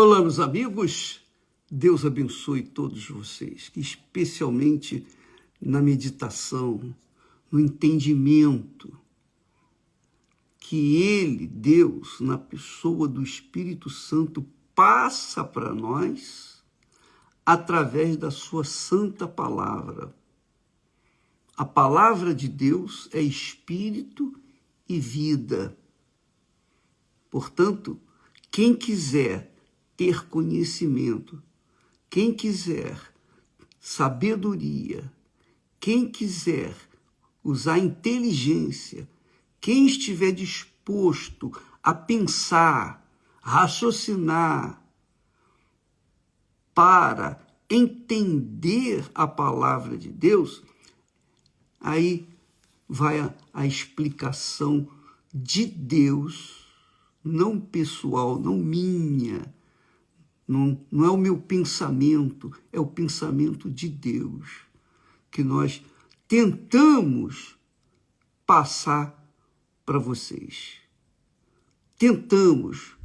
Olá, meus amigos. Deus abençoe todos vocês, que especialmente na meditação, no entendimento, que Ele, Deus, na pessoa do Espírito Santo, passa para nós através da sua santa palavra. A palavra de Deus é espírito e vida. Portanto, quem quiser ter conhecimento, quem quiser sabedoria, quem quiser usar inteligência, quem estiver disposto a pensar, raciocinar, para entender a palavra de Deus, aí vai a explicação de Deus, não pessoal, não minha, não é o meu pensamento, é o pensamento de Deus, que nós tentamos passar para vocês. Tentamos,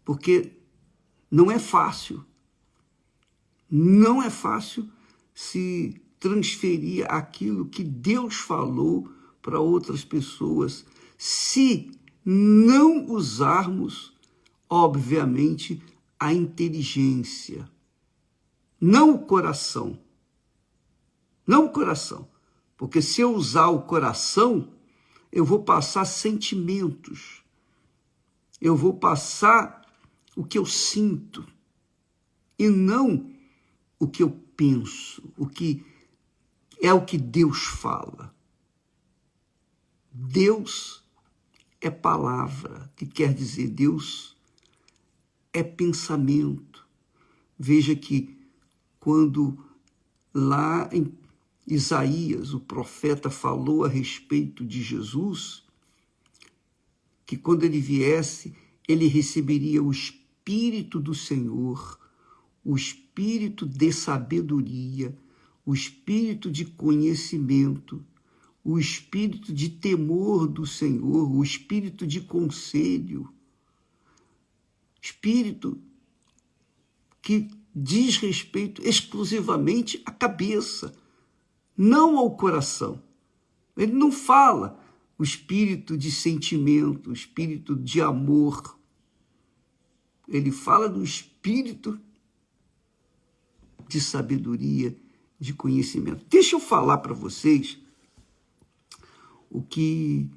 porque não é fácil. Não é fácil se transferir aquilo que Deus falou para outras pessoas, se não usarmos, obviamente, a inteligência, não o coração. Não o coração, porque se eu usar o coração, eu vou passar sentimentos, eu vou passar o que eu sinto, e não o que eu penso, o que Deus fala. Deus é palavra, que quer dizer Deus é pensamento. Veja que quando lá em Isaías, o profeta, falou a respeito de Jesus, que quando ele viesse, ele receberia o Espírito do Senhor, o Espírito de sabedoria, o Espírito de conhecimento, o Espírito de temor do Senhor, o Espírito de conselho, Espírito que diz respeito exclusivamente à cabeça, não ao coração. Ele não fala o espírito de sentimento, o espírito de amor. Ele fala do espírito de sabedoria, de conhecimento. Deixa eu falar para vocês o que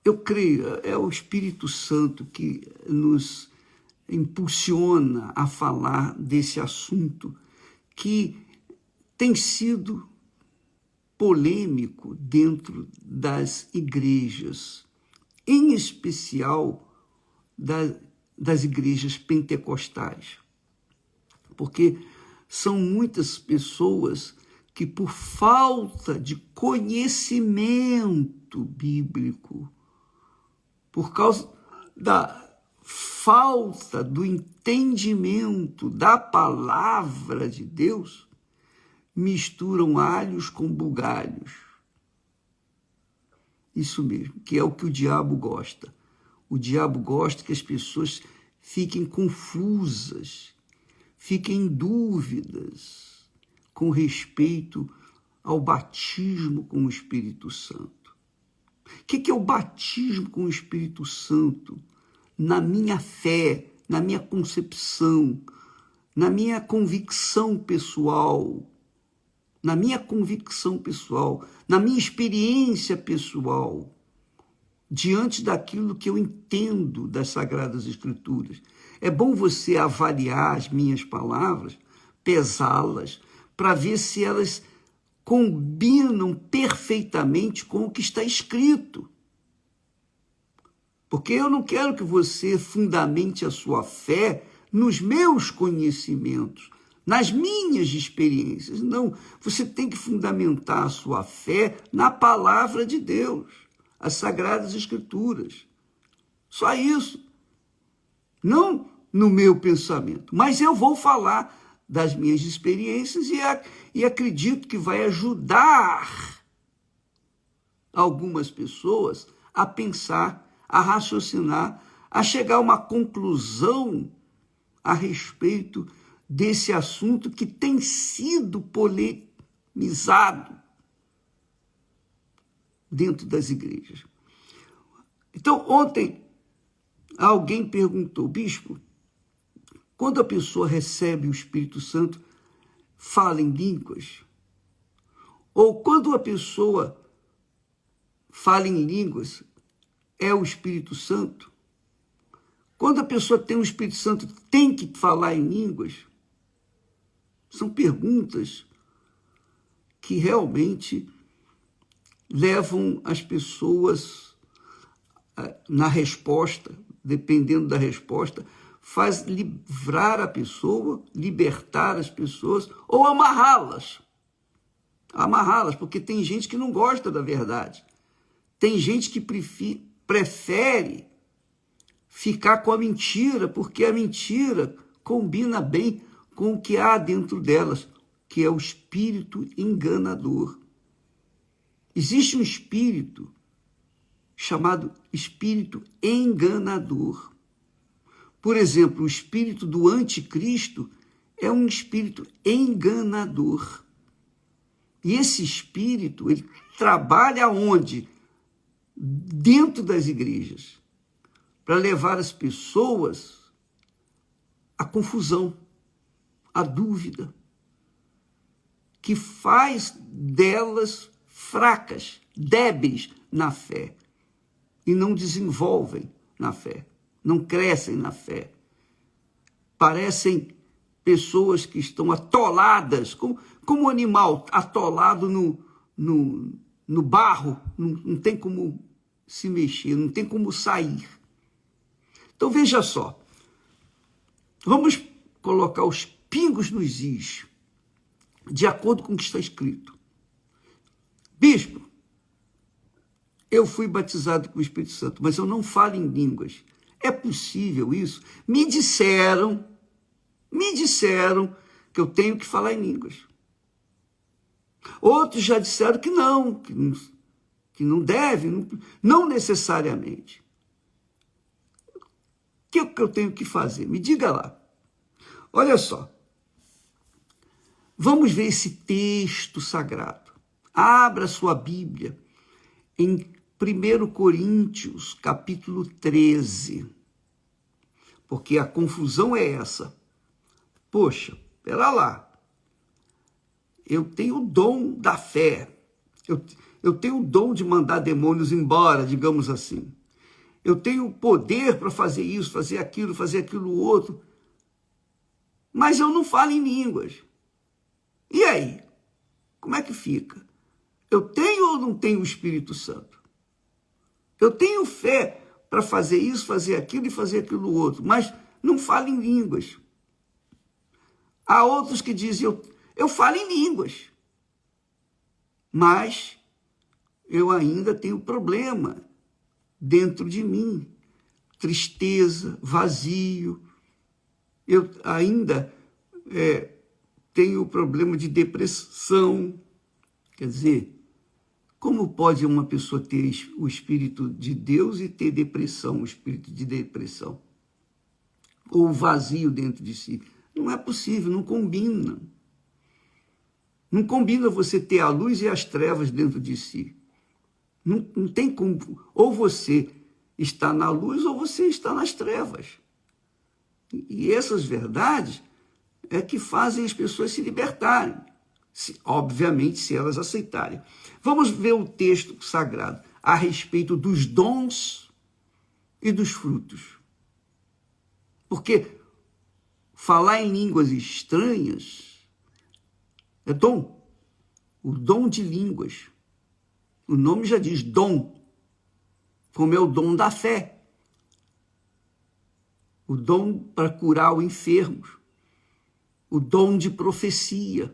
eu creio é o Espírito Santo que nos impulsiona a falar desse assunto que tem sido polêmico dentro das igrejas, em especial das igrejas pentecostais, porque são muitas pessoas que, por falta de conhecimento bíblico, por causa da falta do entendimento da palavra de Deus, misturam alhos com bugalhos. Isso mesmo, que é o que o diabo gosta. O diabo gosta que as pessoas fiquem confusas, fiquem em dúvidas com respeito ao batismo com o Espírito Santo. O que é o batismo com o Espírito Santo? Na minha fé, na minha concepção, na minha convicção pessoal, na minha experiência pessoal, diante daquilo que eu entendo das Sagradas Escrituras. É bom você avaliar as minhas palavras, pesá-las, para ver se elas combinam perfeitamente com o que está escrito. Porque eu não quero que você fundamente a sua fé nos meus conhecimentos, nas minhas experiências. Não, você tem que fundamentar a sua fé na palavra de Deus, as Sagradas Escrituras. Só isso. Não no meu pensamento, mas eu vou falar das minhas experiências e acredito que vai ajudar algumas pessoas a pensar, a raciocinar a chegar a uma conclusão a respeito desse assunto que tem sido polemizado dentro das igrejas. Então, ontem, alguém perguntou, bispo, quando a pessoa recebe o Espírito Santo, fala em línguas? Ou quando a pessoa fala em línguas, é o Espírito Santo? Quando a pessoa tem o Espírito Santo, tem que falar em línguas? São perguntas que realmente levam as pessoas na resposta, dependendo da resposta, faz livrar a pessoa, libertar as pessoas ou amarrá-las. Amarrá-las, porque tem gente que não gosta da verdade. Tem gente que prefere ficar com a mentira, porque a mentira combina bem com o que há dentro delas, que é o espírito enganador. Existe um espírito chamado espírito enganador. Por exemplo, o espírito do anticristo é um espírito enganador. E esse espírito, ele trabalha onde? Dentro das igrejas, para levar as pessoas à confusão, à dúvida, que faz delas fracas, débeis na fé, e não desenvolvem na fé, não crescem na fé. Parecem pessoas que estão atoladas, como um animal atolado no barro, não tem como se mexer, não tem como sair. Então, veja só, vamos colocar os pingos nos is, de acordo com o que está escrito. Bispo, eu fui batizado com o Espírito Santo, mas eu não falo em línguas. É possível isso? Me disseram que eu tenho que falar em línguas. Outros já disseram que não deve, não necessariamente. O que eu tenho que fazer? Me diga lá. Olha só. Vamos ver esse texto sagrado. Abra sua Bíblia em 1 Coríntios, capítulo 13. Porque a confusão é essa. Poxa, pera lá. Eu tenho o dom da fé. Eu tenho o dom de mandar demônios embora, digamos assim. Eu tenho o poder para fazer isso, fazer aquilo outro. Mas eu não falo em línguas. E aí? Como é que fica? Eu tenho ou não tenho o Espírito Santo? Eu tenho fé para fazer isso, fazer aquilo e fazer aquilo outro, mas não falo em línguas. Há outros que dizem, eu falo em línguas, mas eu ainda tenho problema dentro de mim, tristeza, vazio. Eu ainda tenho problema de depressão. Quer dizer, como pode uma pessoa ter o Espírito de Deus e ter depressão, o espírito de depressão? Ou vazio dentro de si? Não é possível, não combina. Não combina você ter a luz e as trevas dentro de si. Não tem como. Ou você está na luz ou você está nas trevas. E essas verdades é que fazem as pessoas se libertarem. Obviamente, se elas aceitarem. Vamos ver o texto sagrado a respeito dos dons e dos frutos. Porque falar em línguas estranhas é dom. O dom de línguas. O nome já diz dom. Como é o dom da fé. O dom para curar o enfermo. O dom de profecia.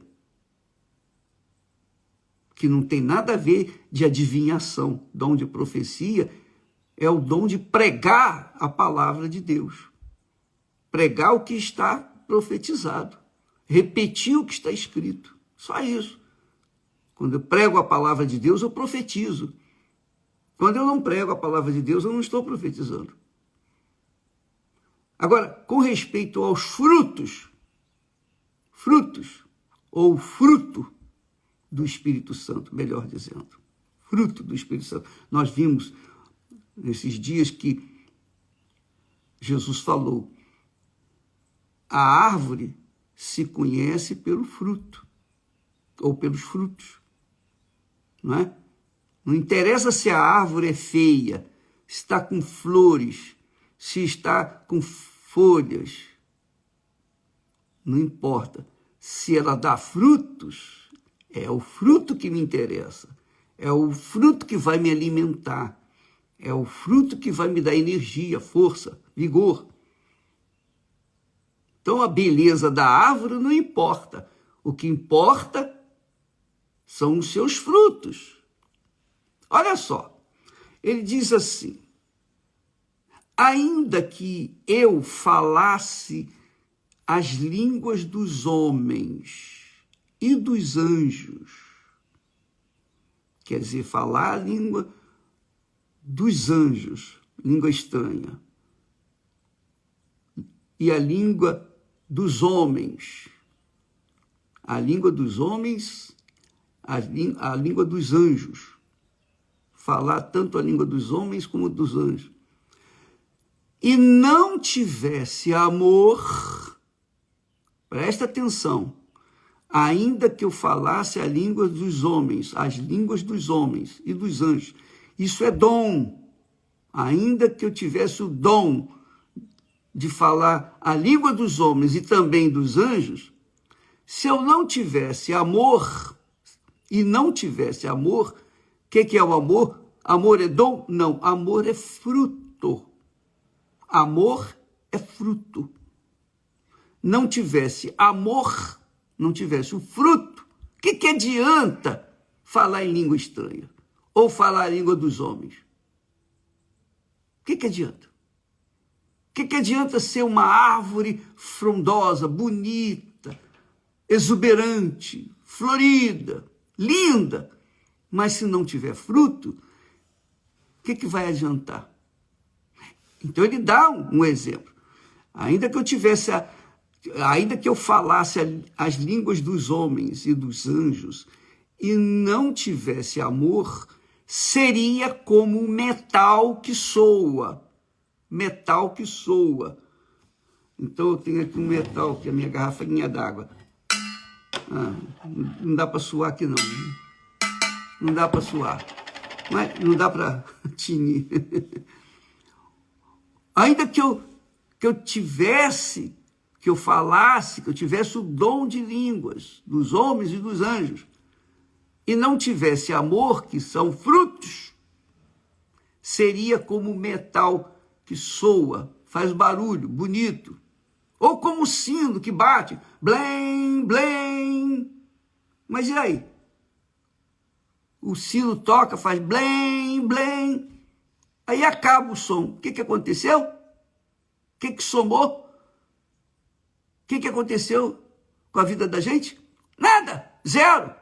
Que não tem nada a ver de adivinhação. Dom de profecia é o dom de pregar a palavra de Deus. Pregar o que está profetizado. Repetir o que está escrito. Só isso. Quando eu prego a palavra de Deus, eu profetizo. Quando eu não prego a palavra de Deus, eu não estou profetizando. Agora, com respeito aos frutos, ou fruto do Espírito Santo, melhor dizendo, fruto do Espírito Santo. Nós vimos nesses dias que Jesus falou, a árvore se conhece pelo fruto, ou pelos frutos, não é? Não interessa se a árvore é feia, está com flores, se está com folhas, não importa. Se ela dá frutos, é o fruto que me interessa, é o fruto que vai me alimentar, é o fruto que vai me dar energia, força, vigor. Então, a beleza da árvore não importa. O que importa são os seus frutos. Olha só, ele diz assim, ainda que eu falasse as línguas dos homens e dos anjos, quer dizer, falar a língua dos anjos, língua estranha, e a língua dos homens, a língua dos homens, a língua dos anjos, falar tanto a língua dos homens como dos anjos, e não tivesse amor, presta atenção, ainda que eu falasse a língua dos homens, as línguas dos homens e dos anjos, isso é dom, ainda que eu tivesse o dom de falar a língua dos homens e também dos anjos, se eu não tivesse amor, e não tivesse amor, o que é o amor? Amor é dom? Não, amor é fruto. Amor é fruto. Não tivesse amor, não tivesse o fruto, o que adianta falar em língua estranha? Ou falar a língua dos homens? O que adianta? O que adianta ser uma árvore frondosa, bonita, exuberante, florida, linda, mas se não tiver fruto, o que vai adiantar? Então ele dá um exemplo. Ainda que eu falasse as línguas dos homens e dos anjos e não tivesse amor, seria como um metal que soa. Metal que soa. Então eu tenho aqui um metal, que é a minha garrafinha d'água. Não dá para suar aqui não. Não dá para suar. Mas não dá para tinir. Ainda que eu falasse, que eu tivesse o dom de línguas dos homens e dos anjos, e não tivesse amor, que são frutos, seria como metal que soa, faz barulho, bonito, ou como o sino que bate, blém, blém. Mas e aí? O sino toca, faz blém, blém, aí acaba o som. O que aconteceu? O que somou? O que aconteceu com a vida da gente? Nada, zero.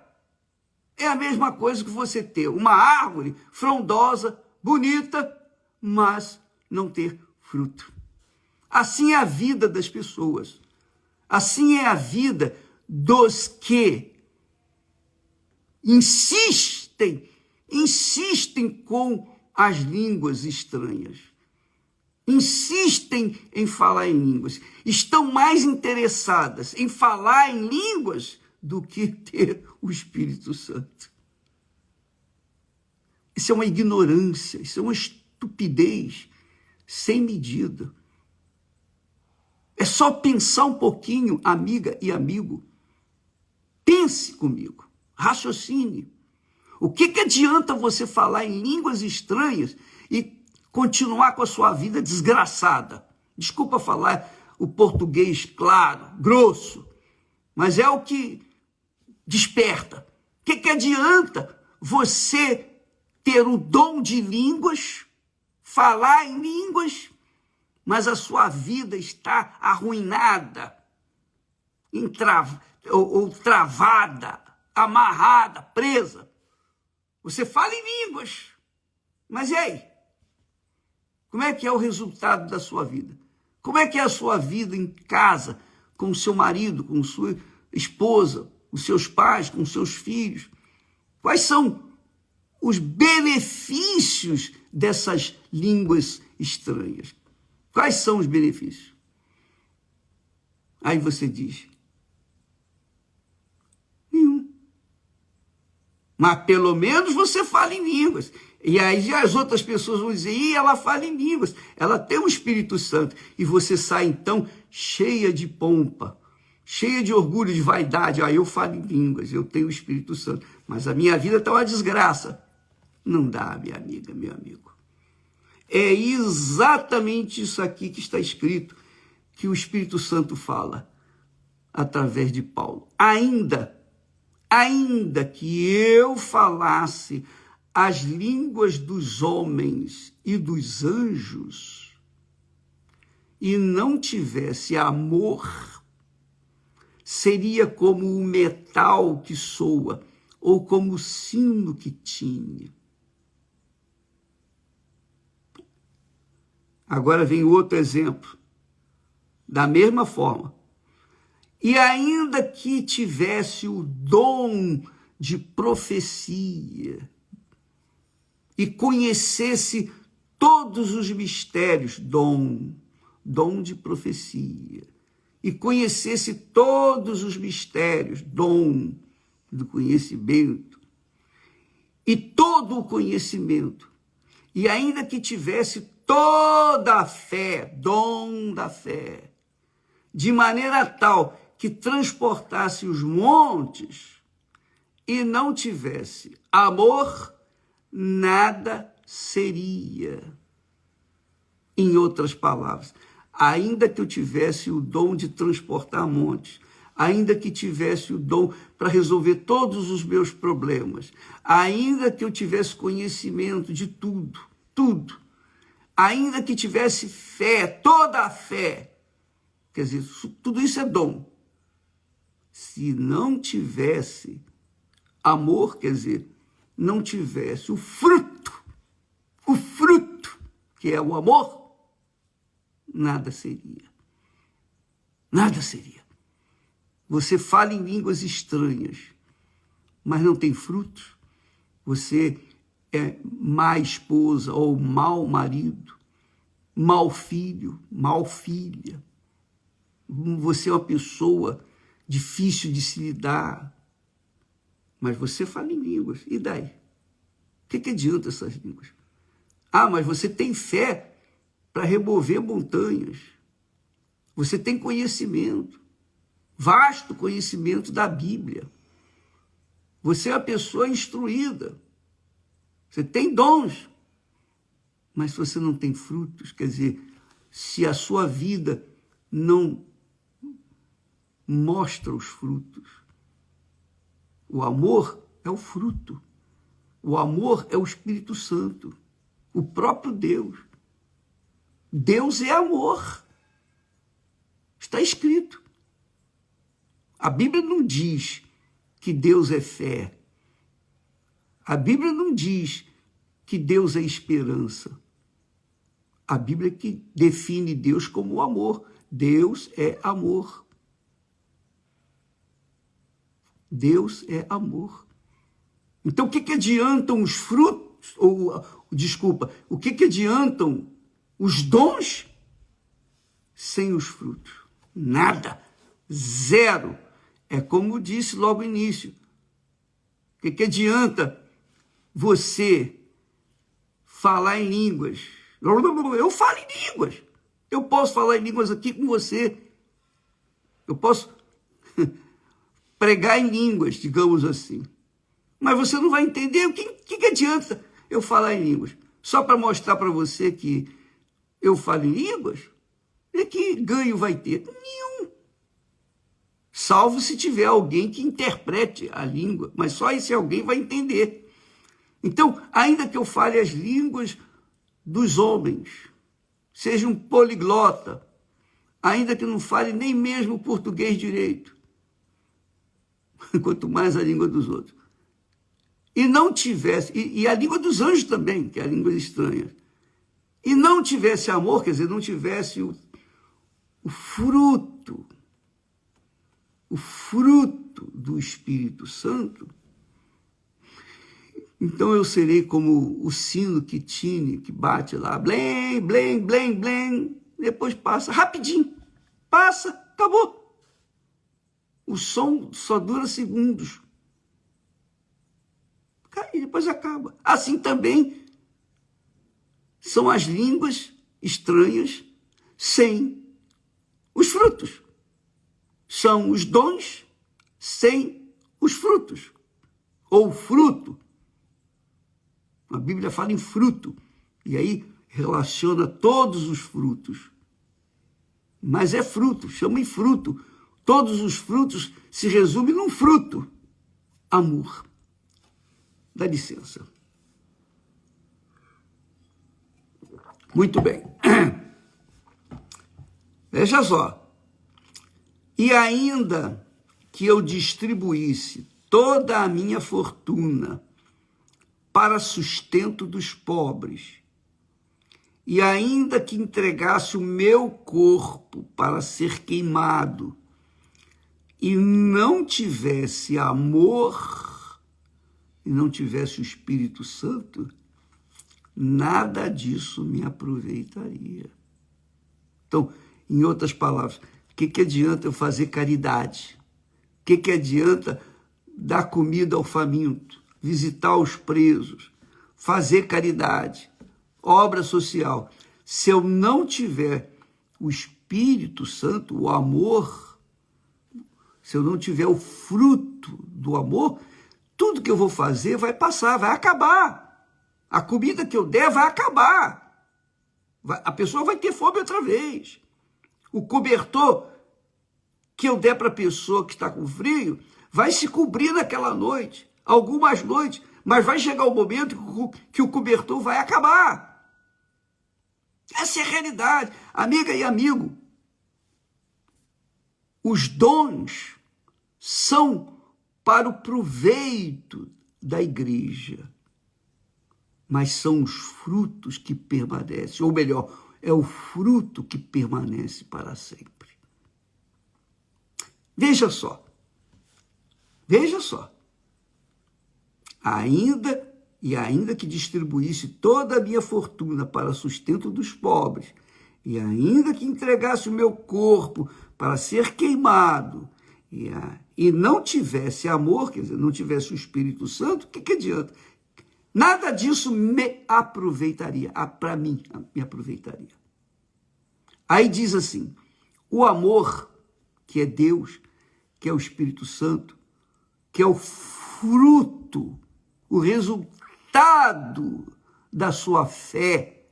É a mesma coisa que você ter uma árvore frondosa, bonita, mas não ter fruto. Assim é a vida das pessoas. Assim é a vida dos que insistem com as línguas estranhas. Insistem em falar em línguas. Estão mais interessadas em falar em línguas do que ter o Espírito Santo. Isso é uma ignorância, isso é uma estupidez sem medida. É só pensar um pouquinho, amiga e amigo. Pense comigo, raciocine. O que adianta você falar em línguas estranhas e continuar com a sua vida desgraçada? Desculpa falar o português claro, grosso, mas é o que desperta. O que adianta você ter o dom de línguas, falar em línguas, mas a sua vida está arruinada, ou travada, amarrada, presa? Você fala em línguas, mas e aí? Como é que é o resultado da sua vida? Como é que é a sua vida em casa, com o seu marido, com sua esposa, com seus pais, com seus filhos? Quais são os benefícios dessas línguas estranhas? Quais são os benefícios? Aí você diz, nenhum. Mas pelo menos você fala em línguas. E aí as outras pessoas vão dizer, ela fala em línguas, ela tem o Espírito Santo. E você sai então cheia de pompa, cheia de orgulho, de vaidade. Eu falo em línguas, eu tenho o Espírito Santo, mas a minha vida está uma desgraça. Não dá, minha amiga, meu amigo. É exatamente isso aqui que está escrito, que o Espírito Santo fala através de Paulo. Ainda que eu falasse as línguas dos homens e dos anjos e não tivesse amor, seria como o metal que soa ou como o sino que tine. Agora vem outro exemplo, da mesma forma. E ainda que tivesse o dom de profecia e conhecesse todos os mistérios, dom de profecia, e conhecesse todos os mistérios, dom do conhecimento, e todo o conhecimento, e ainda que tivesse toda a fé, dom da fé, de maneira tal que transportasse os montes e não tivesse amor, nada seria. Em outras palavras, ainda que eu tivesse o dom de transportar montes, ainda que tivesse o dom para resolver todos os meus problemas, ainda que eu tivesse conhecimento de tudo, ainda que tivesse fé, toda a fé, quer dizer, tudo isso é dom. Se não tivesse amor, quer dizer, não tivesse o fruto, que é o amor, nada seria. Nada seria. Você fala em línguas estranhas, mas não tem frutos. Você é má esposa ou mau marido, mau filho, mau filha. Você é uma pessoa difícil de se lidar, mas você fala em línguas. E daí? O que adianta essas línguas? Mas você tem fé para remover montanhas. Você tem conhecimento, vasto conhecimento da Bíblia. Você é uma pessoa instruída. Você tem dons, mas se você não tem frutos, quer dizer, se a sua vida não mostra os frutos, o amor é o fruto, o amor é o Espírito Santo, o próprio Deus. Deus é amor, está escrito. A Bíblia não diz que Deus é fé. A Bíblia não diz que Deus é esperança. A Bíblia que define Deus como amor. Deus é amor. Deus é amor. Então, o que adiantam os frutos? O que adiantam os dons sem os frutos? Nada. Zero. É como disse logo no início. O que adianta você falar em línguas? Eu falo em línguas. Eu posso falar em línguas aqui com você. Eu posso pregar em línguas, digamos assim. Mas você não vai entender. O que adianta eu falar em línguas? Só para mostrar para você que eu falo em línguas? E que ganho vai ter? Nenhum. Salvo se tiver alguém que interprete a língua. Mas só esse alguém vai entender. Então, ainda que eu fale as línguas dos homens, seja um poliglota, ainda que não fale nem mesmo o português direito, quanto mais a língua dos outros, e não tivesse, e a língua dos anjos também, que é a língua estranha, e não tivesse amor, quer dizer, não tivesse o fruto do Espírito Santo, então eu serei como o sino que tine, que bate lá, blém, blém, blém, blém, depois passa, rapidinho, passa, acabou. O som só dura segundos. E depois acaba. Assim também são as línguas estranhas sem os frutos. São os dons sem os frutos. Ou fruto. A Bíblia fala em fruto. E aí relaciona todos os frutos. Mas é fruto, chama em fruto. Todos os frutos se resumem num fruto. Amor. Dá licença. Muito bem. Veja só. E ainda que eu distribuísse toda a minha fortuna para sustento dos pobres, e ainda que entregasse o meu corpo para ser queimado, e não tivesse amor, e não tivesse o Espírito Santo, nada disso me aproveitaria. Então, em outras palavras, o que adianta eu fazer caridade? O que adianta dar comida ao faminto, visitar os presos, fazer caridade, obra social? Se eu não tiver o Espírito Santo, o amor, se eu não tiver o fruto do amor, tudo que eu vou fazer vai passar, vai acabar. A comida que eu der vai acabar. A pessoa vai ter fome outra vez. O cobertor que eu der para a pessoa que está com frio vai se cobrir naquela noite, algumas noites, mas vai chegar o momento que o cobertor vai acabar. Essa é a realidade. Amiga e amigo, os dons são para o proveito da igreja, mas são os frutos que permanecem, ou melhor, é o fruto que permanece para sempre. Veja só, ainda que distribuísse toda a minha fortuna para sustento dos pobres, e ainda que entregasse o meu corpo para ser queimado, e não tivesse amor, quer dizer, não tivesse o Espírito Santo, o que adianta? Nada disso me aproveitaria, para mim, me aproveitaria. Aí diz assim, o amor, que é Deus, que é o Espírito Santo, que é o fruto, o resultado da sua fé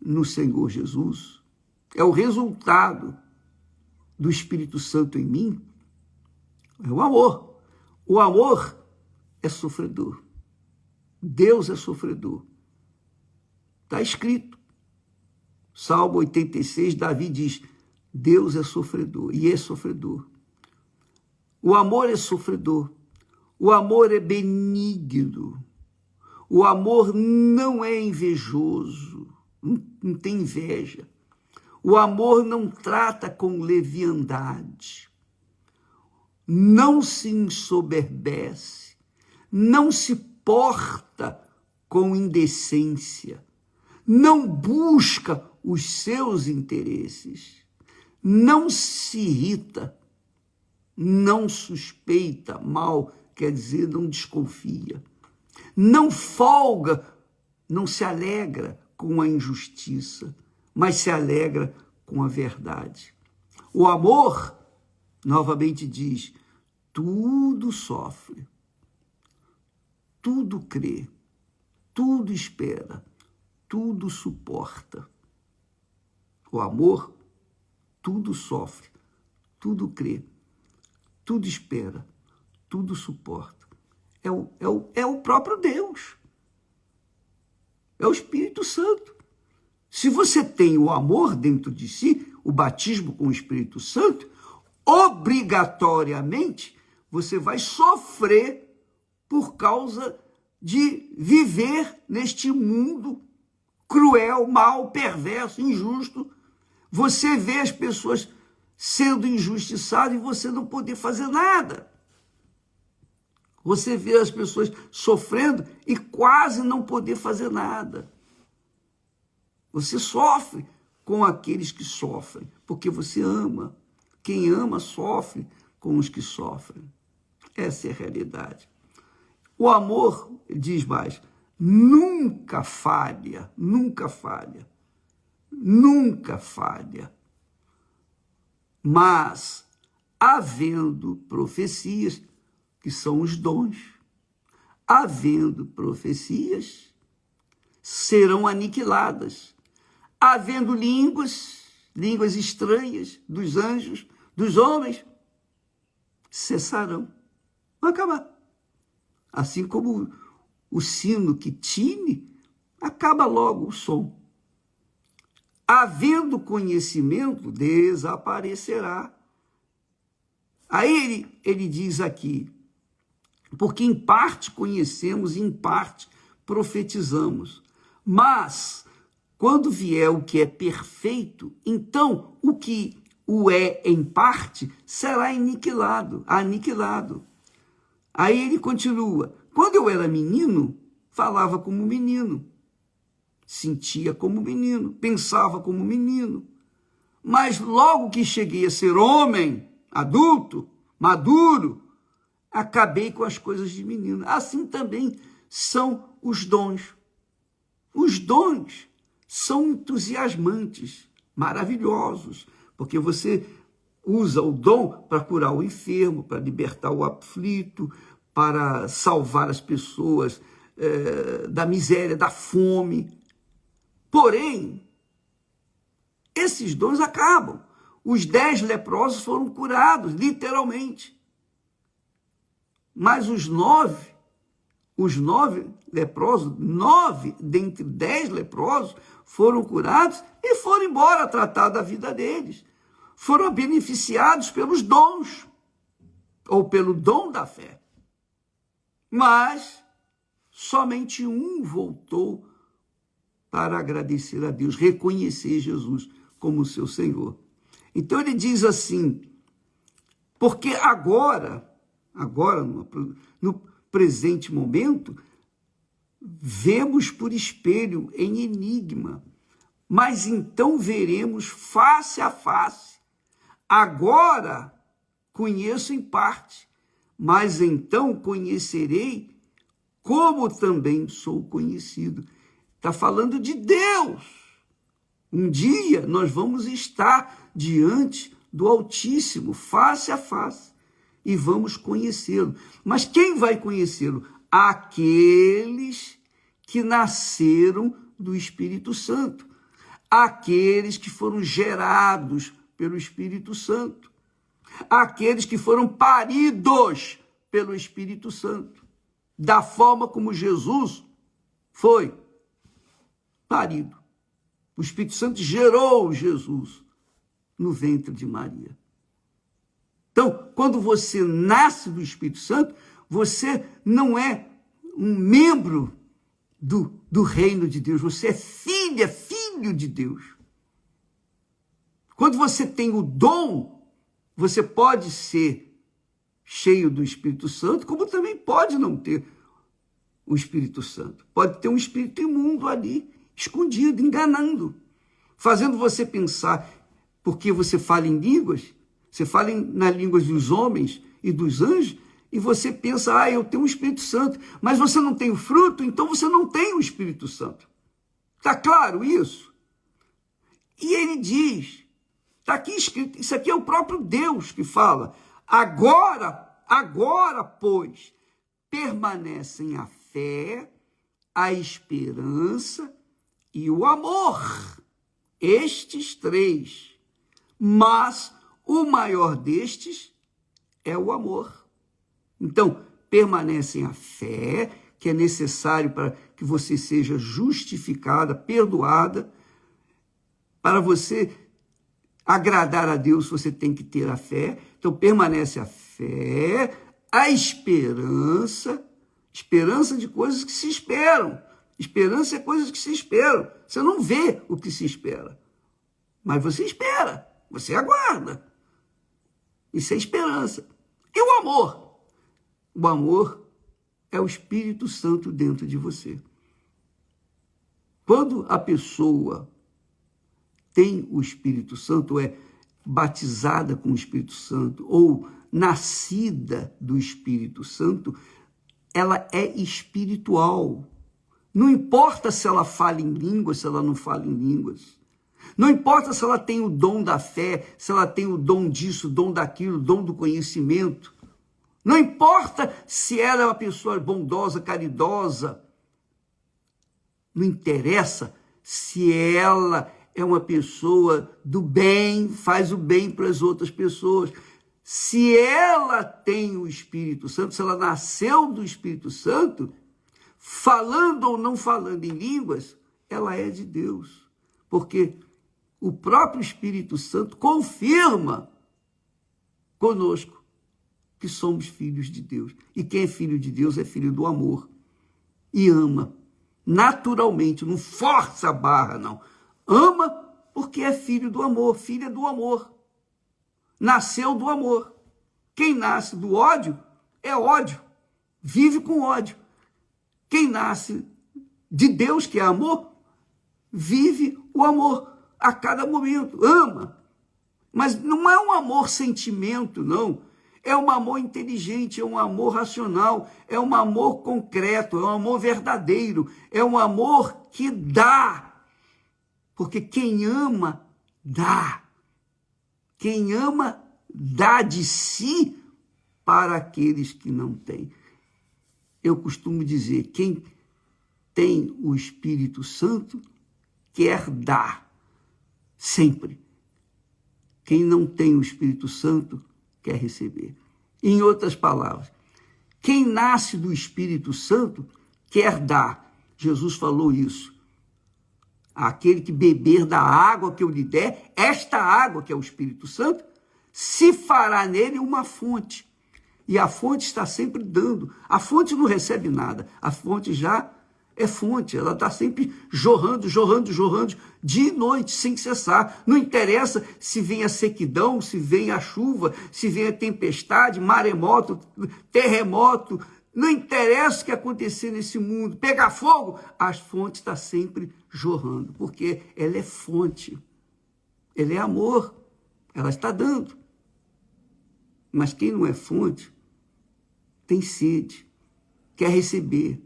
no Senhor Jesus, é o resultado do Espírito Santo em mim, é o amor. O amor é sofredor. Deus é sofredor. Está escrito. Salmo 86, Davi diz, Deus é sofredor, e é sofredor. O amor é sofredor. O amor é benigno. O amor não é invejoso, não tem inveja. O amor não trata com leviandade. Não se ensoberbece. Não se porta com indecência. Não busca os seus interesses. Não se irrita. Não suspeita mal, quer dizer, não desconfia. Não folga, não se alegra com a injustiça, mas se alegra com a verdade. O amor, novamente diz, tudo sofre, tudo crê, tudo espera, tudo suporta. O amor, tudo sofre, tudo crê, tudo espera, tudo suporta. É o próprio Deus. É o Espírito Santo. Se você tem o amor dentro de si, o batismo com o Espírito Santo, obrigatoriamente você vai sofrer por causa de viver neste mundo cruel, mau, perverso, injusto. Você vê as pessoas sendo injustiçado e você não poder fazer nada. Você vê as pessoas sofrendo e quase não poder fazer nada. Você sofre com aqueles que sofrem, porque você ama. Quem ama sofre com os que sofrem. Essa é a realidade. O amor, diz mais, nunca falha, nunca falha, nunca falha. Mas, havendo profecias, que são os dons, havendo profecias, serão aniquiladas. Havendo línguas estranhas dos anjos, dos homens, cessarão, vão acabar. Assim como o sino que tine, acaba logo o som. Havendo conhecimento, desaparecerá. Aí ele diz aqui, porque em parte conhecemos e em parte profetizamos. Mas, quando vier o que é perfeito, então o que o é em parte será aniquilado. Aí ele continua, quando eu era menino, falava como menino, sentia como menino, pensava como menino. Mas logo que cheguei a ser homem, adulto, maduro, acabei com as coisas de menino. Assim também são os dons. Os dons são entusiasmantes, maravilhosos, porque você usa o dom para curar o enfermo, para libertar o aflito, para salvar as pessoas da miséria, da fome. Porém, esses dons acabam. Os 10 leprosos foram curados, literalmente. Mas os 9 leprosos, 9 dentre 10 leprosos foram curados e foram embora tratar da vida deles. Foram beneficiados pelos dons, ou pelo dom da fé. Mas somente um voltou para agradecer a Deus, reconhecer Jesus como seu Senhor. Então ele diz assim, porque agora no presente momento, vemos por espelho em enigma, mas então veremos face a face. Agora conheço em parte, mas então conhecerei como também sou conhecido. Está falando de Deus. Um dia nós vamos estar diante do Altíssimo, face a face, e vamos conhecê-lo. Mas quem vai conhecê-lo? Aqueles que nasceram do Espírito Santo, aqueles que foram gerados pelo Espírito Santo, aqueles que foram paridos pelo Espírito Santo, da forma como Jesus foi parido. O Espírito Santo gerou Jesus no ventre de Maria. Então, quando você nasce do Espírito Santo, você não é um membro do reino de Deus, você é filho de Deus. Quando você tem o dom, você pode ser cheio do Espírito Santo, como também pode não ter o Espírito Santo. Pode ter um espírito imundo ali, escondido, enganando, fazendo você pensar, porque você fala em línguas, você fala nas línguas dos homens e dos anjos, e você pensa, eu tenho um Espírito Santo, mas você não tem o fruto, então você não tem o Espírito Santo. Está claro isso? E ele diz, está aqui escrito, isso aqui é o próprio Deus que fala, agora, pois, permanecem a fé, a esperança e o amor. Estes 3. Mas o maior destes é o amor. Então, permanecem a fé, que é necessário para que você seja justificada, perdoada. Para você agradar a Deus, você tem que ter a fé. Então, permanece a fé, a esperança de coisas que se esperam. Esperança é coisas que se esperam. Você não vê o que se espera, mas você espera, você aguarda. Isso é esperança. E o amor? O amor é o Espírito Santo dentro de você. Quando a pessoa tem o Espírito Santo, é batizada com o Espírito Santo, ou nascida do Espírito Santo, ela é espiritual. Não importa se ela fala em línguas, se ela não fala em línguas. Não importa se ela tem o dom da fé, se ela tem o dom disso, o dom daquilo, o dom do conhecimento. Não importa se ela é uma pessoa bondosa, caridosa. Não interessa se ela é uma pessoa do bem, faz o bem para as outras pessoas. Se ela tem o Espírito Santo, se ela nasceu do Espírito Santo, falando ou não falando em línguas, ela é de Deus. Porque o próprio Espírito Santo confirma conosco que somos filhos de Deus. E quem é filho de Deus é filho do amor. E ama. Naturalmente, não força a barra, não. Ama porque é filho do amor, filha do amor. Nasceu do amor. Quem nasce do ódio é ódio. Vive com ódio. Quem nasce de Deus, que é amor, vive o amor a cada momento. Ama. Mas não é um amor sentimento, não. É um amor inteligente, é um amor racional, é um amor concreto, é um amor verdadeiro, é um amor que dá. Porque quem ama, dá. Quem ama, dá de si para aqueles que não têm. Eu costumo dizer, quem tem o Espírito Santo quer dar, sempre. Quem não tem o Espírito Santo quer receber. Em outras palavras, quem nasce do Espírito Santo quer dar. Jesus falou isso. Aquele que beber da água que eu lhe der, esta água, que é o Espírito Santo, se fará nele uma fonte. E a fonte está sempre dando. A fonte não recebe nada. A fonte já é fonte. Ela está sempre jorrando, jorrando, jorrando, dia e noite, sem cessar. Não interessa se vem a sequidão, se vem a chuva, se vem a tempestade, maremoto, terremoto. Não interessa o que acontecer nesse mundo. Pegar fogo, a fonte está sempre jorrando. Porque ela é fonte. Ela é amor. Ela está dando. Mas quem não é fonte, tem sede, quer receber.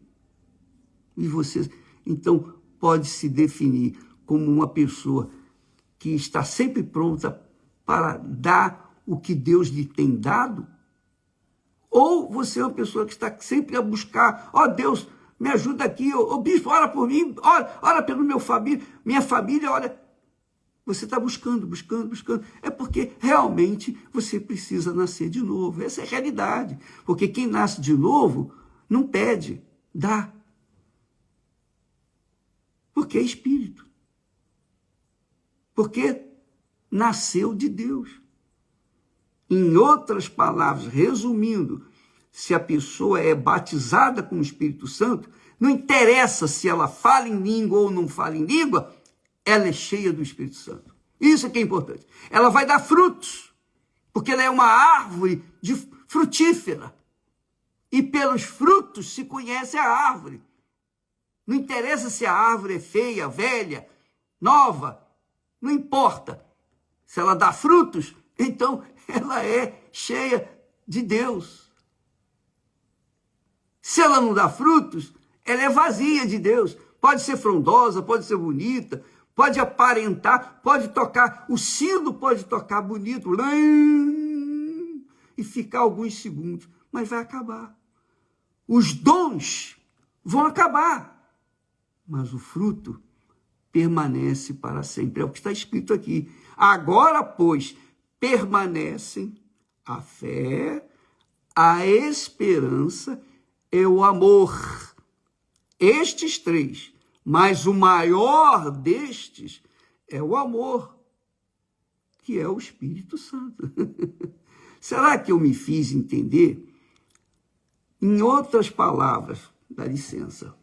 E você, então, pode se definir como uma pessoa que está sempre pronta para dar o que Deus lhe tem dado? Ou você é uma pessoa que está sempre a buscar, Deus, me ajuda aqui, bispo, ora por mim, ora pelo minha família, olha. Você está buscando, buscando, buscando. É porque realmente você precisa nascer de novo. Essa é a realidade. Porque quem nasce de novo não pede, dá. Porque é espírito. Porque nasceu de Deus. Em outras palavras, resumindo, se a pessoa é batizada com o Espírito Santo, não interessa se ela fala em língua ou não fala em língua, ela é cheia do Espírito Santo. Isso é que é importante. Ela vai dar frutos, porque ela é uma árvore frutífera. E pelos frutos se conhece a árvore. Não interessa se a árvore é feia, velha, nova. Não importa. Se ela dá frutos, então ela é cheia de Deus. Se ela não dá frutos, ela é vazia de Deus. Pode ser frondosa, pode ser bonita, pode aparentar, pode tocar, o sino pode tocar bonito, e ficar alguns segundos, mas vai acabar. Os dons vão acabar, mas o fruto permanece para sempre. É o que está escrito aqui. Agora, pois, permanecem a fé, a esperança e o amor. Estes três. Mas o maior destes é o amor, que é o Espírito Santo. Será que eu me fiz entender? Em outras palavras, dá licença.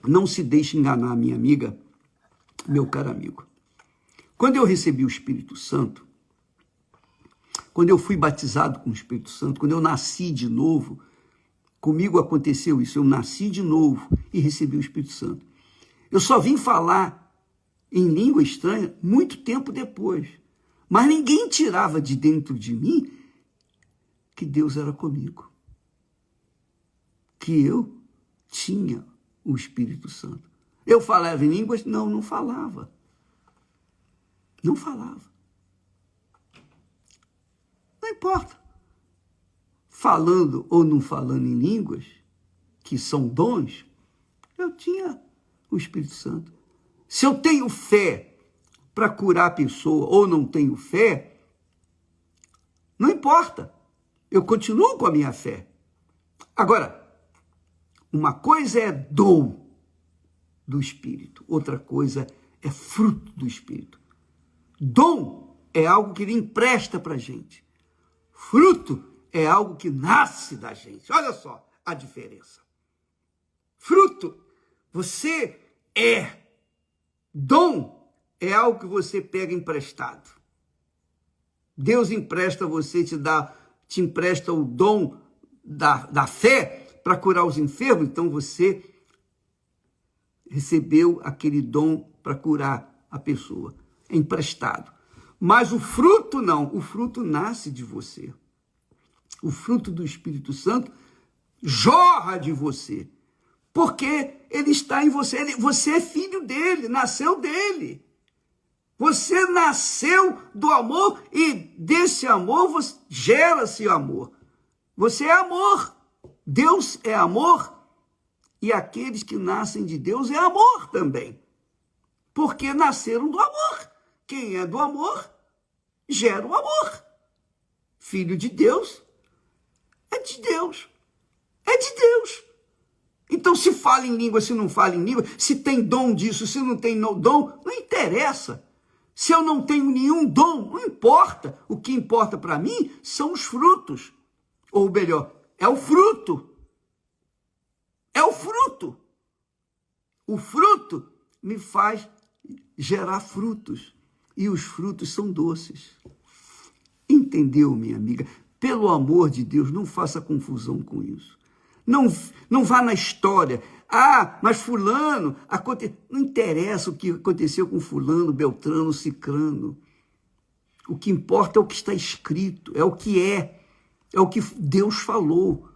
Não se deixe enganar, minha amiga, meu caro amigo. Quando eu recebi o Espírito Santo, quando eu fui batizado com o Espírito Santo, quando eu nasci de novo, comigo aconteceu isso, eu nasci de novo e recebi o Espírito Santo. Eu só vim falar em língua estranha muito tempo depois, mas ninguém tirava de dentro de mim que Deus era comigo, que eu tinha o Espírito Santo. Eu falava em línguas? Não, não falava. Não falava. Não importa. Falando ou não falando em línguas, que são dons, eu tinha o Espírito Santo. Se eu tenho fé para curar a pessoa ou não tenho fé, não importa. Eu continuo com a minha fé. Agora, uma coisa é dom do Espírito, outra coisa é fruto do Espírito. Dom é algo que ele empresta para a gente. Fruto é algo que nasce da gente. Olha só a diferença. Fruto, você é. Dom é algo que você pega emprestado. Deus empresta a você, te empresta o dom da fé para curar os enfermos, então você recebeu aquele dom para curar a pessoa. É emprestado. Mas o fruto não, o fruto nasce de você. O fruto do Espírito Santo jorra de você, porque ele está em você. Você é filho dele, nasceu dele. Você nasceu do amor e desse amor gera-se amor. Você é amor. Deus é amor e aqueles que nascem de Deus é amor também, porque nasceram do amor. Quem é do amor gera o amor. Filho de Deus é de Deus. É de Deus. Então, se fala em língua, se não fala em língua, se tem dom disso, se não tem dom, não interessa. Se eu não tenho nenhum dom, não importa. O que importa para mim são os frutos. Ou melhor, é o fruto. É o fruto. O fruto me faz gerar frutos. E os frutos são doces. Entendeu, minha amiga? Pelo amor de Deus, não faça confusão com isso. Não vá na história. Ah, mas fulano, não interessa o que aconteceu com fulano, beltrano, cicrano. O que importa é o que está escrito, é o que é o que Deus falou.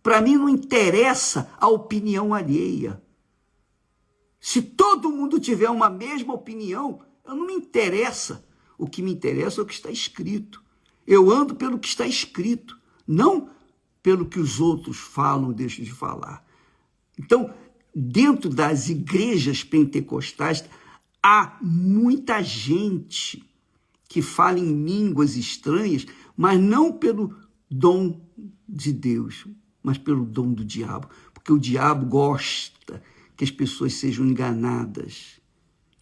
Para mim não interessa a opinião alheia. Se todo mundo tiver uma mesma opinião, não me interessa. O que me interessa é o que está escrito. Eu ando pelo que está escrito, não pelo que os outros falam ou deixam de falar. Então, dentro das igrejas pentecostais, há muita gente que fala em línguas estranhas, mas não pelo dom de Deus, mas pelo dom do diabo. Porque o diabo gosta que as pessoas sejam enganadas,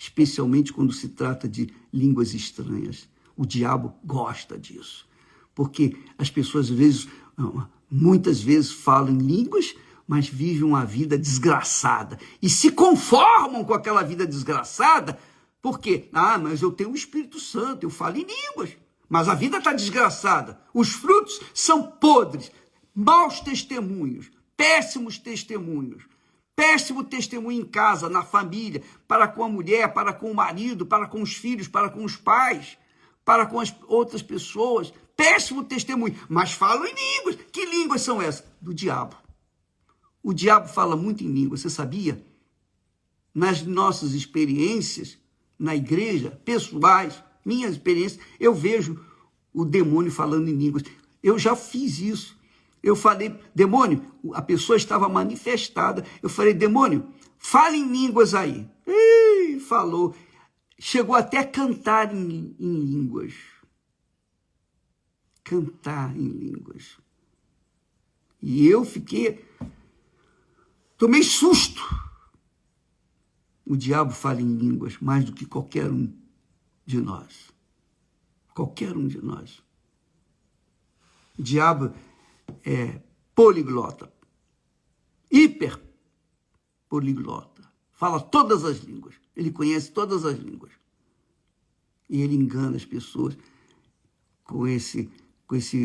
especialmente quando se trata de línguas estranhas. O diabo gosta disso, porque as pessoas, muitas vezes falam em línguas, mas vivem uma vida desgraçada e se conformam com aquela vida desgraçada, porque, mas eu tenho o Espírito Santo, eu falo em línguas, mas a vida está desgraçada. Os frutos são podres, maus testemunhos, péssimos testemunhos. Péssimo testemunho em casa, na família, para com a mulher, para com o marido, para com os filhos, para com os pais, para com as outras pessoas. Péssimo testemunho, mas falam em línguas. Que línguas são essas? Do diabo. O diabo fala muito em línguas, você sabia? Nas nossas experiências, na igreja, pessoais, minhas experiências, eu vejo o demônio falando em línguas. Eu já fiz isso. Eu falei, demônio, a pessoa estava manifestada. Eu falei, demônio, fala em línguas aí. Ih, falou. Chegou até a cantar em línguas. Cantar em línguas. E eu tomei susto. O diabo fala em línguas mais do que qualquer um de nós. Qualquer um de nós. O diabo é poliglota, hiper poliglota, fala todas as línguas, ele conhece todas as línguas. E ele engana as pessoas com esse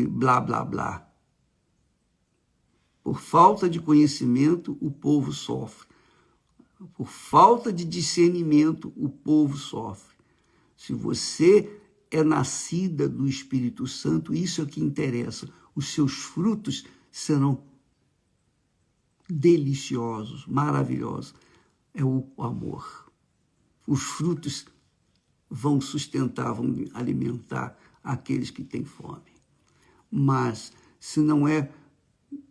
blá, blá, blá. Por falta de conhecimento, o povo sofre. Por falta de discernimento, o povo sofre. Se você é nascida do Espírito Santo, isso é o que interessa. Os seus frutos serão deliciosos, maravilhosos. É o amor. Os frutos vão sustentar, vão alimentar aqueles que têm fome. Mas, se não é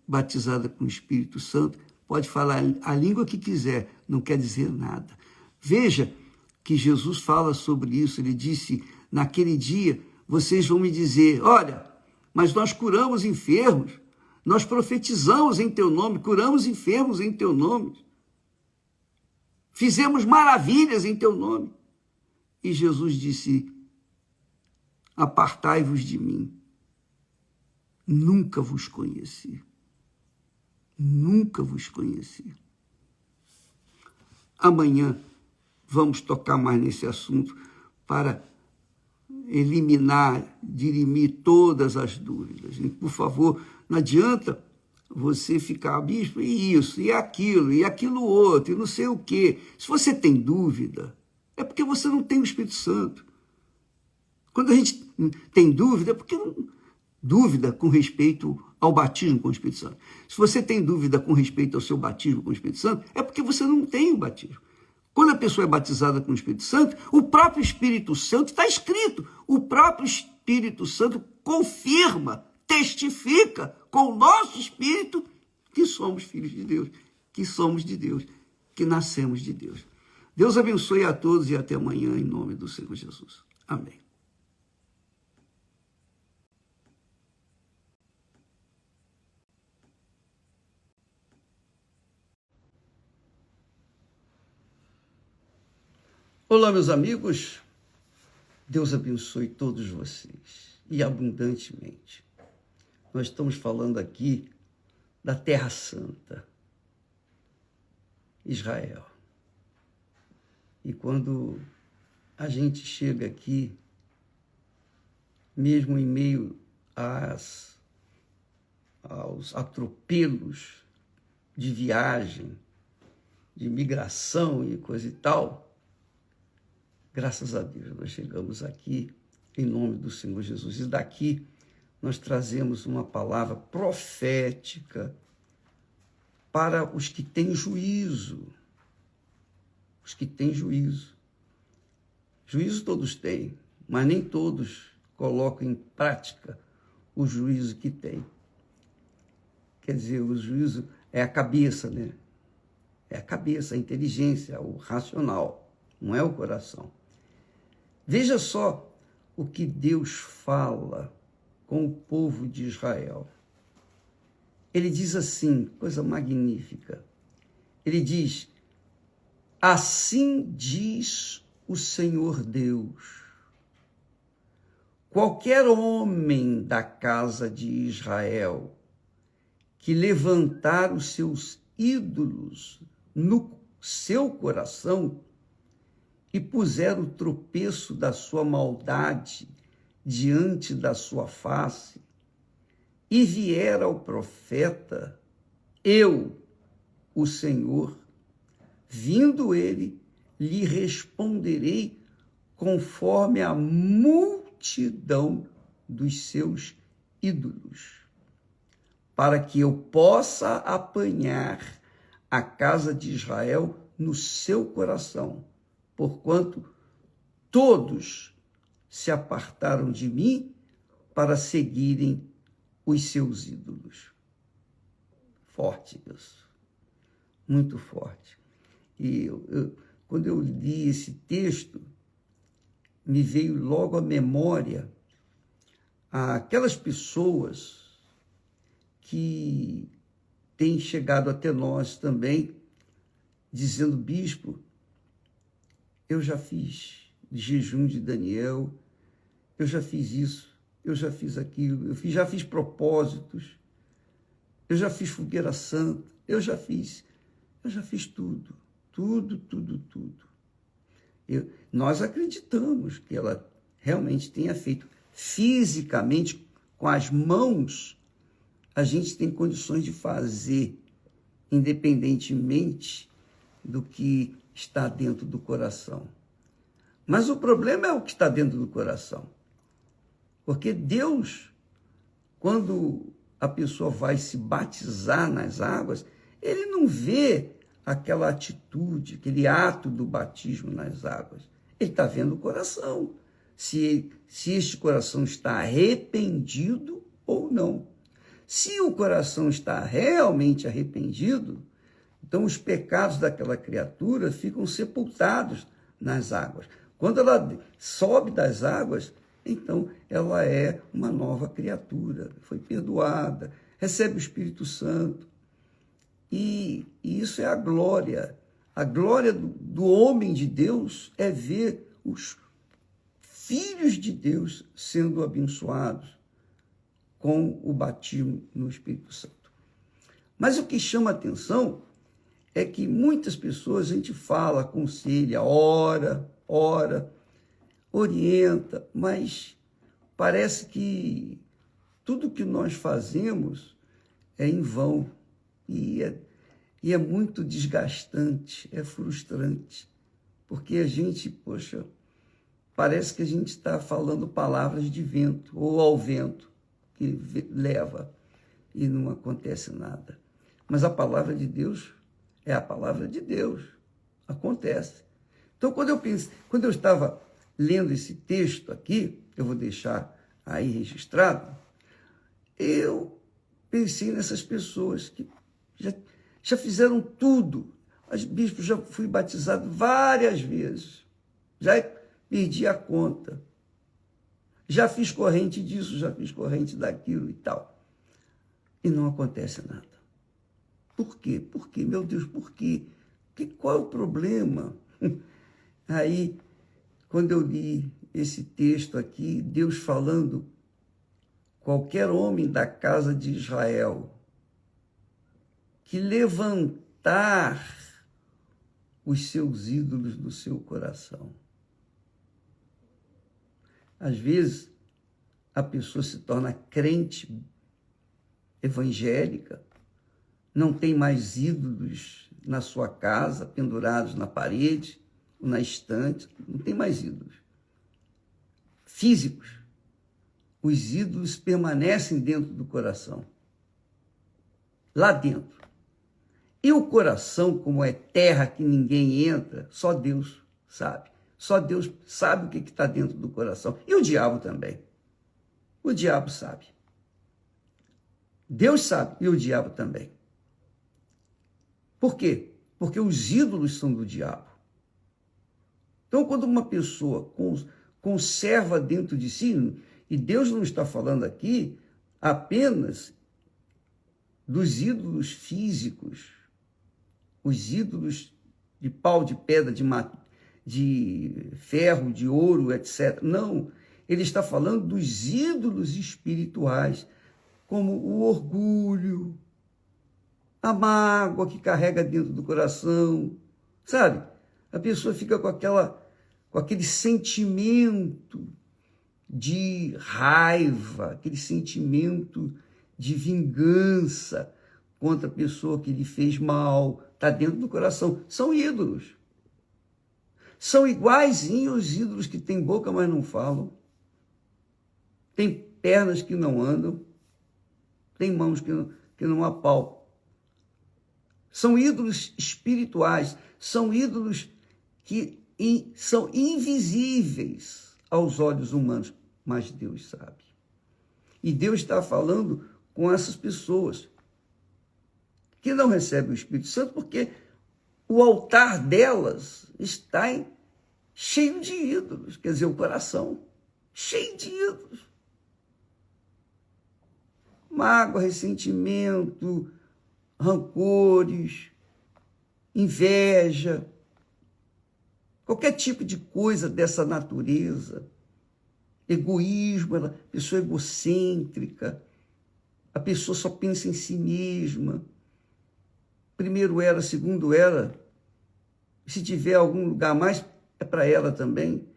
batizada com o Espírito Santo, pode falar a língua que quiser, não quer dizer nada. Veja que Jesus fala sobre isso, ele disse, naquele dia, vocês vão me dizer, olha, mas nós curamos enfermos, nós profetizamos em teu nome, curamos enfermos em teu nome, fizemos maravilhas em teu nome. E Jesus disse, apartai-vos de mim, nunca vos conheci. Nunca vos conheci. Amanhã vamos tocar mais nesse assunto para eliminar, dirimir todas as dúvidas. E, por favor, não adianta você ficar, bispo, e isso, e aquilo outro, e não sei o quê. Se você tem dúvida, é porque você não tem o Espírito Santo. Quando a gente tem dúvida, é porque dúvida com respeito ao batismo com o Espírito Santo. Se você tem dúvida com respeito ao seu batismo com o Espírito Santo, é porque você não tem o batismo. Quando a pessoa é batizada com o Espírito Santo, o próprio Espírito Santo, está escrito, o próprio Espírito Santo confirma, testifica com o nosso espírito que somos filhos de Deus, que somos de Deus, que nascemos de Deus. Deus abençoe a todos e até amanhã, em nome do Senhor Jesus. Amém. Olá, meus amigos. Deus abençoe todos vocês e abundantemente. Nós estamos falando aqui da Terra Santa, Israel. E quando a gente chega aqui, mesmo em meio aos atropelos de viagem, de migração e coisa e tal, graças a Deus, nós chegamos aqui em nome do Senhor Jesus. E daqui nós trazemos uma palavra profética para os que têm juízo. Os que têm juízo. Juízo todos têm, mas nem todos colocam em prática o juízo que têm. Quer dizer, o juízo é a cabeça, né? É a cabeça, a inteligência, o racional, não é o coração. Veja só o que Deus fala com o povo de Israel. Ele diz assim, coisa magnífica. Ele diz, assim diz o Senhor Deus, qualquer homem da casa de Israel que levantar os seus ídolos no seu coração e puser o tropeço da sua maldade diante da sua face, e vier ao profeta, eu, o Senhor, vindo ele, lhe responderei conforme a multidão dos seus ídolos, para que eu possa apanhar a casa de Israel no seu coração, porquanto todos se apartaram de mim para seguirem os seus ídolos. Forte isso, muito forte. E quando eu li esse texto, me veio logo à memória aquelas pessoas que têm chegado até nós também, dizendo, bispo, eu já fiz jejum de Daniel, eu já fiz isso, eu já fiz aquilo, já fiz propósitos, eu já fiz fogueira santa, eu já fiz tudo. Nós acreditamos que ela realmente tenha feito. Fisicamente, com as mãos, a gente tem condições de fazer, independentemente do que está dentro do coração. Mas o problema é o que está dentro do coração. Porque Deus, quando a pessoa vai se batizar nas águas, ele não vê aquela atitude, aquele ato do batismo nas águas. Ele está vendo o coração. Se este coração está arrependido ou não. Se o coração está realmente arrependido, então os pecados daquela criatura ficam sepultados nas águas. Quando ela sobe das águas, então ela é uma nova criatura, foi perdoada, recebe o Espírito Santo. E isso é a glória. A glória do homem de Deus é ver os filhos de Deus sendo abençoados com o batismo no Espírito Santo. Mas o que chama a atenção é que muitas pessoas, a gente fala, aconselha, ora, orienta, mas parece que tudo que nós fazemos é em vão e é muito desgastante, é frustrante, porque a gente, poxa, parece que a gente está falando palavras de vento ou ao vento que leva e não acontece nada. Mas a palavra de Deus é a palavra de Deus, acontece. Então, quando eu estava lendo esse texto aqui, eu vou deixar aí registrado, eu pensei nessas pessoas que já fizeram tudo. Bispo, já fui batizado várias vezes, já perdi a conta, já fiz corrente disso, já fiz corrente daquilo e tal. E não acontece nada. Por quê? Por quê? Meu Deus, por quê? Qual é o problema? Aí, quando eu li esse texto aqui, Deus falando, qualquer homem da casa de Israel que levantar os seus ídolos do seu coração. Às vezes, a pessoa se torna crente evangélica, não tem mais ídolos na sua casa, pendurados na parede, ou na estante, não tem mais ídolos físicos. Os ídolos permanecem dentro do coração, lá dentro. E o coração, como é terra que ninguém entra, só Deus sabe. Só Deus sabe o que está dentro do coração. E o diabo também. O diabo sabe. Deus sabe e o diabo também. Por quê? Porque os ídolos são do diabo. Então, quando uma pessoa conserva dentro de si, e Deus não está falando aqui apenas dos ídolos físicos, os ídolos de pau, de pedra, de ferro, de ouro, etc. Não, ele está falando dos ídolos espirituais, como o orgulho, a mágoa que carrega dentro do coração, sabe? A pessoa fica com aquele sentimento de raiva, aquele sentimento de vingança contra a pessoa que lhe fez mal, está dentro do coração. São ídolos. São iguaizinhos os ídolos que têm boca, mas não falam. Tem pernas que não andam. Tem mãos que não apalpam. São ídolos espirituais. São ídolos que são invisíveis aos olhos humanos. Mas Deus sabe. E Deus está falando com essas pessoas que não recebem o Espírito Santo porque o altar delas está cheio de ídolos, quer dizer, o coração cheio de ídolos. Mágoa, ressentimento, rancores, inveja, qualquer tipo de coisa dessa natureza, egoísmo, a pessoa egocêntrica, a pessoa só pensa em si mesma, primeiro ela, segundo ela, se tiver algum lugar mais, é para ela também.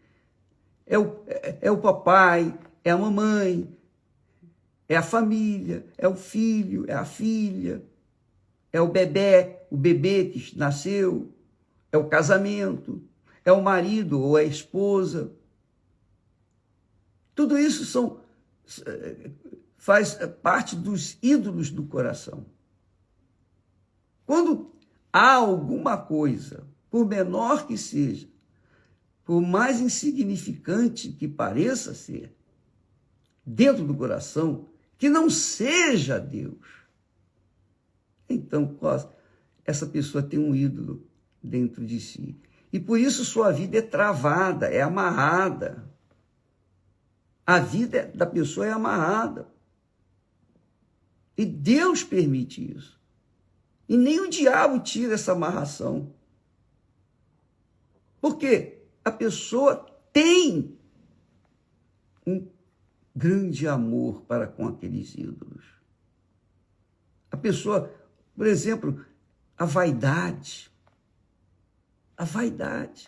é o papai, é a mamãe, é a família, é o filho, é a filha, é o bebê que nasceu, é o casamento, é o marido ou a esposa. Tudo isso faz parte dos ídolos do coração. Quando há alguma coisa, por menor que seja, por mais insignificante que pareça ser, dentro do coração, que não seja Deus, então essa pessoa tem um ídolo dentro de si. E por isso sua vida é travada, é amarrada. A vida da pessoa é amarrada. E Deus permite isso. E nem o diabo tira essa amarração. Porque a pessoa tem um grande amor para com aqueles ídolos. A pessoa, por exemplo, a vaidade. A vaidade.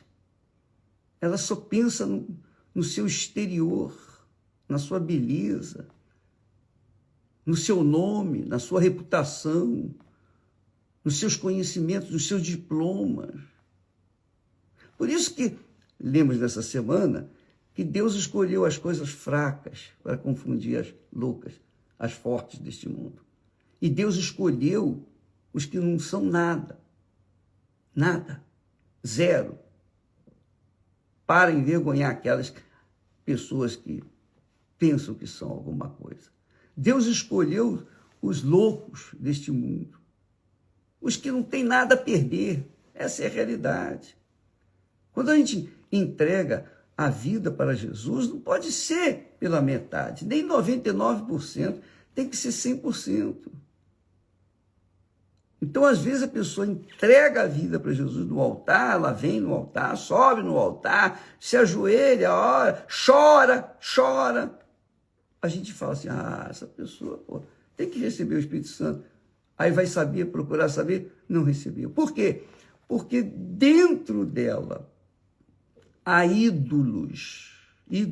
Ela só pensa no seu exterior, na sua beleza, no seu nome, na sua reputação, nos seus conhecimentos, nos seus diplomas. Por isso que, lemos nessa semana, que Deus escolheu as coisas fracas para confundir as loucas, as fortes deste mundo. E Deus escolheu os que não são nada. Nada. Zero. Para envergonhar aquelas pessoas que pensam que são alguma coisa. Deus escolheu os loucos deste mundo. Os que não têm nada a perder. Essa é a realidade. Quando a gente entrega a vida para Jesus, não pode ser pela metade, nem 99%, tem que ser 100%. Então, às vezes, a pessoa entrega a vida para Jesus no altar, ela vem no altar, sobe no altar, se ajoelha, ora, chora. A gente fala assim, essa pessoa tem que receber o Espírito Santo. Aí vai procurar saber, não recebeu. Por quê? Porque dentro dela há ídolos. E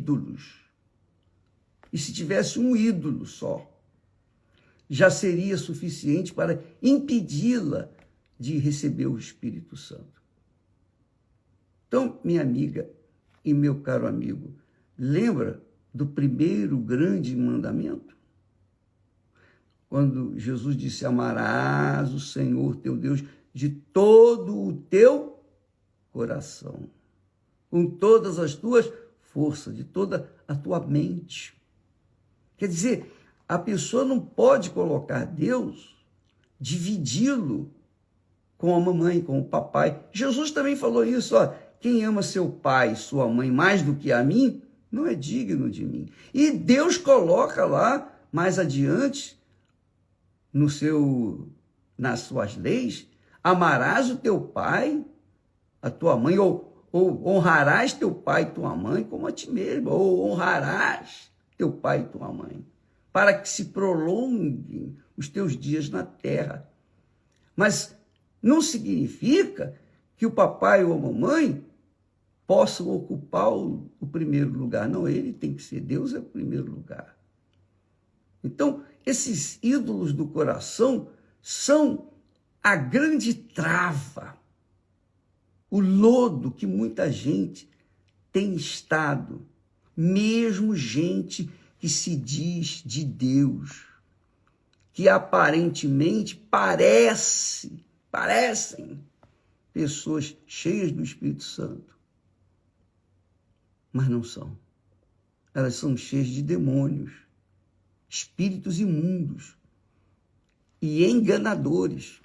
se tivesse um ídolo só, já seria suficiente para impedi-la de receber o Espírito Santo. Então, minha amiga e meu caro amigo, lembra do primeiro grande mandamento? Quando Jesus disse, amarás o Senhor teu Deus de todo o teu coração, com todas as tuas forças, de toda a tua mente. Quer dizer, a pessoa não pode colocar Deus, dividi-lo com a mamãe, com o papai. Jesus também falou isso, quem ama seu pai e sua mãe mais do que a mim, não é digno de mim. E Deus coloca lá, mais adiante, nas suas leis, amarás o teu pai, a tua mãe, ou honrarás teu pai e tua mãe como a ti mesmo, ou honrarás teu pai e tua mãe, para que se prolonguem os teus dias na terra. Mas não significa que o papai ou a mamãe possam ocupar o primeiro lugar. Não, ele tem que ser, Deus é o primeiro lugar. Então, esses ídolos do coração são a grande trava, o lodo que muita gente tem estado, mesmo gente que se diz de Deus, que aparentemente parecem pessoas cheias do Espírito Santo, mas não são. Elas são cheias de demônios, espíritos imundos e enganadores,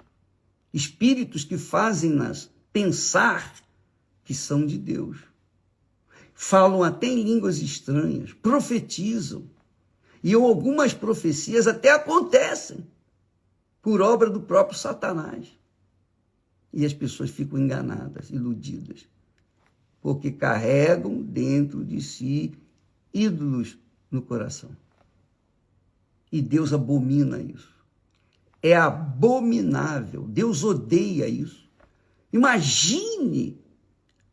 espíritos que fazem-nas pensar que são de Deus. Falam até em línguas estranhas, profetizam, e algumas profecias até acontecem por obra do próprio Satanás. E as pessoas ficam enganadas, iludidas, porque carregam dentro de si ídolos no coração. E Deus abomina isso. É abominável. Deus odeia isso. Imagine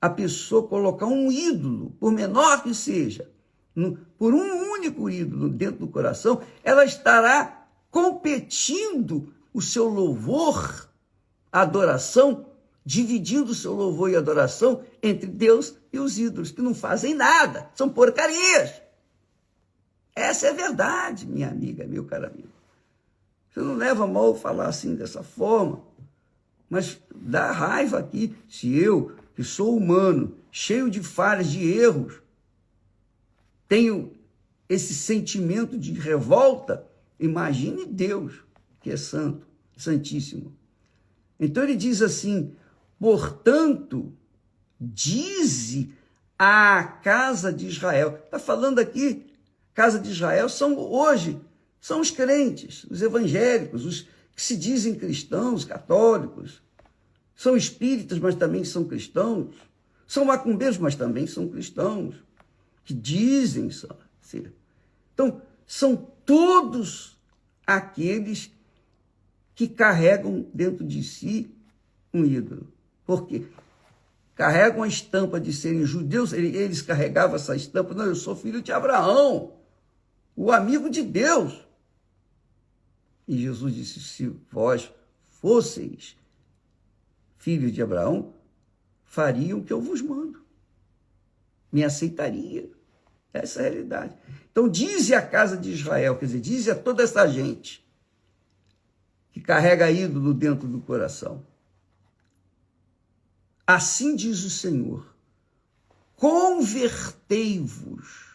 a pessoa colocar um ídolo, por menor que seja, por um único ídolo dentro do coração, ela estará competindo o seu louvor, a adoração, dividindo o seu louvor e adoração entre Deus e os ídolos, que não fazem nada, são porcarias. Essa é a verdade, minha amiga, meu caro amigo. Você não leva mal falar assim dessa forma, mas dá raiva aqui se eu, que sou humano, cheio de falhas, de erros, tenho esse sentimento de revolta. Imagine Deus, que é santo, santíssimo. Então ele diz assim: portanto, dize à casa de Israel. Está falando aqui, casa de Israel são os crentes, os evangélicos, os que se dizem cristãos, católicos, são espíritas, mas também são cristãos, são macumbeiros, mas também são cristãos, que dizem ser. Então, são todos aqueles que carregam dentro de si um ídolo. Por quê? Carregam a estampa de serem judeus, eles carregavam essa estampa: não, eu sou filho de Abraão, o amigo de Deus. E Jesus disse: se vós fosseis filhos de Abraão, fariam o que eu vos mando. Me aceitaria. Essa é a realidade. Então, dize à casa de Israel, quer dizer, dize a toda essa gente que carrega ídolo dentro do coração: assim diz o Senhor, convertei-vos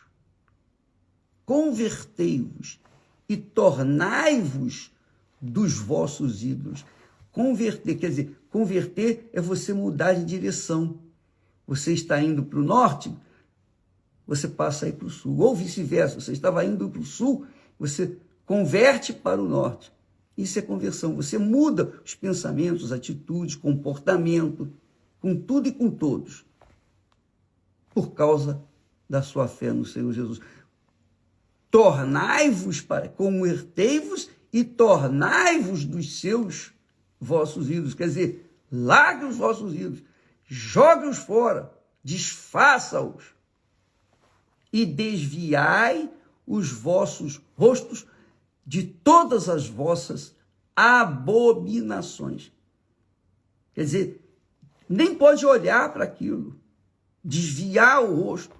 e tornai-vos dos vossos ídolos. Converter, quer dizer, converter é você mudar de direção. Você está indo para o norte, você passa a ir para o sul. Ou vice-versa, você estava indo para o sul, você converte para o norte. Isso é conversão. Você muda os pensamentos, atitudes, comportamento, com tudo e com todos, por causa da sua fé no Senhor Jesus. Convertei-vos e tornai-vos dos vossos ídolos. Quer dizer, largue os vossos ídolos, jogue-os fora, desfaça-os e desviai os vossos rostos de todas as vossas abominações. Quer dizer, nem pode olhar para aquilo, desviar o rosto,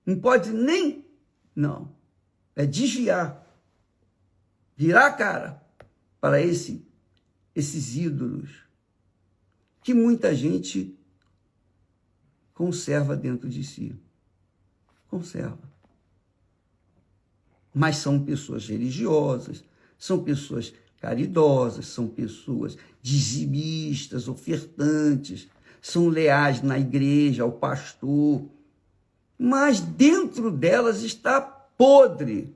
não pode nem, não, é desviar, virar a cara para esses ídolos que muita gente conserva dentro de si. Conserva. Mas são pessoas religiosas, são pessoas caridosas, são pessoas dizimistas, ofertantes, são leais na igreja, ao pastor, mas dentro delas está podre.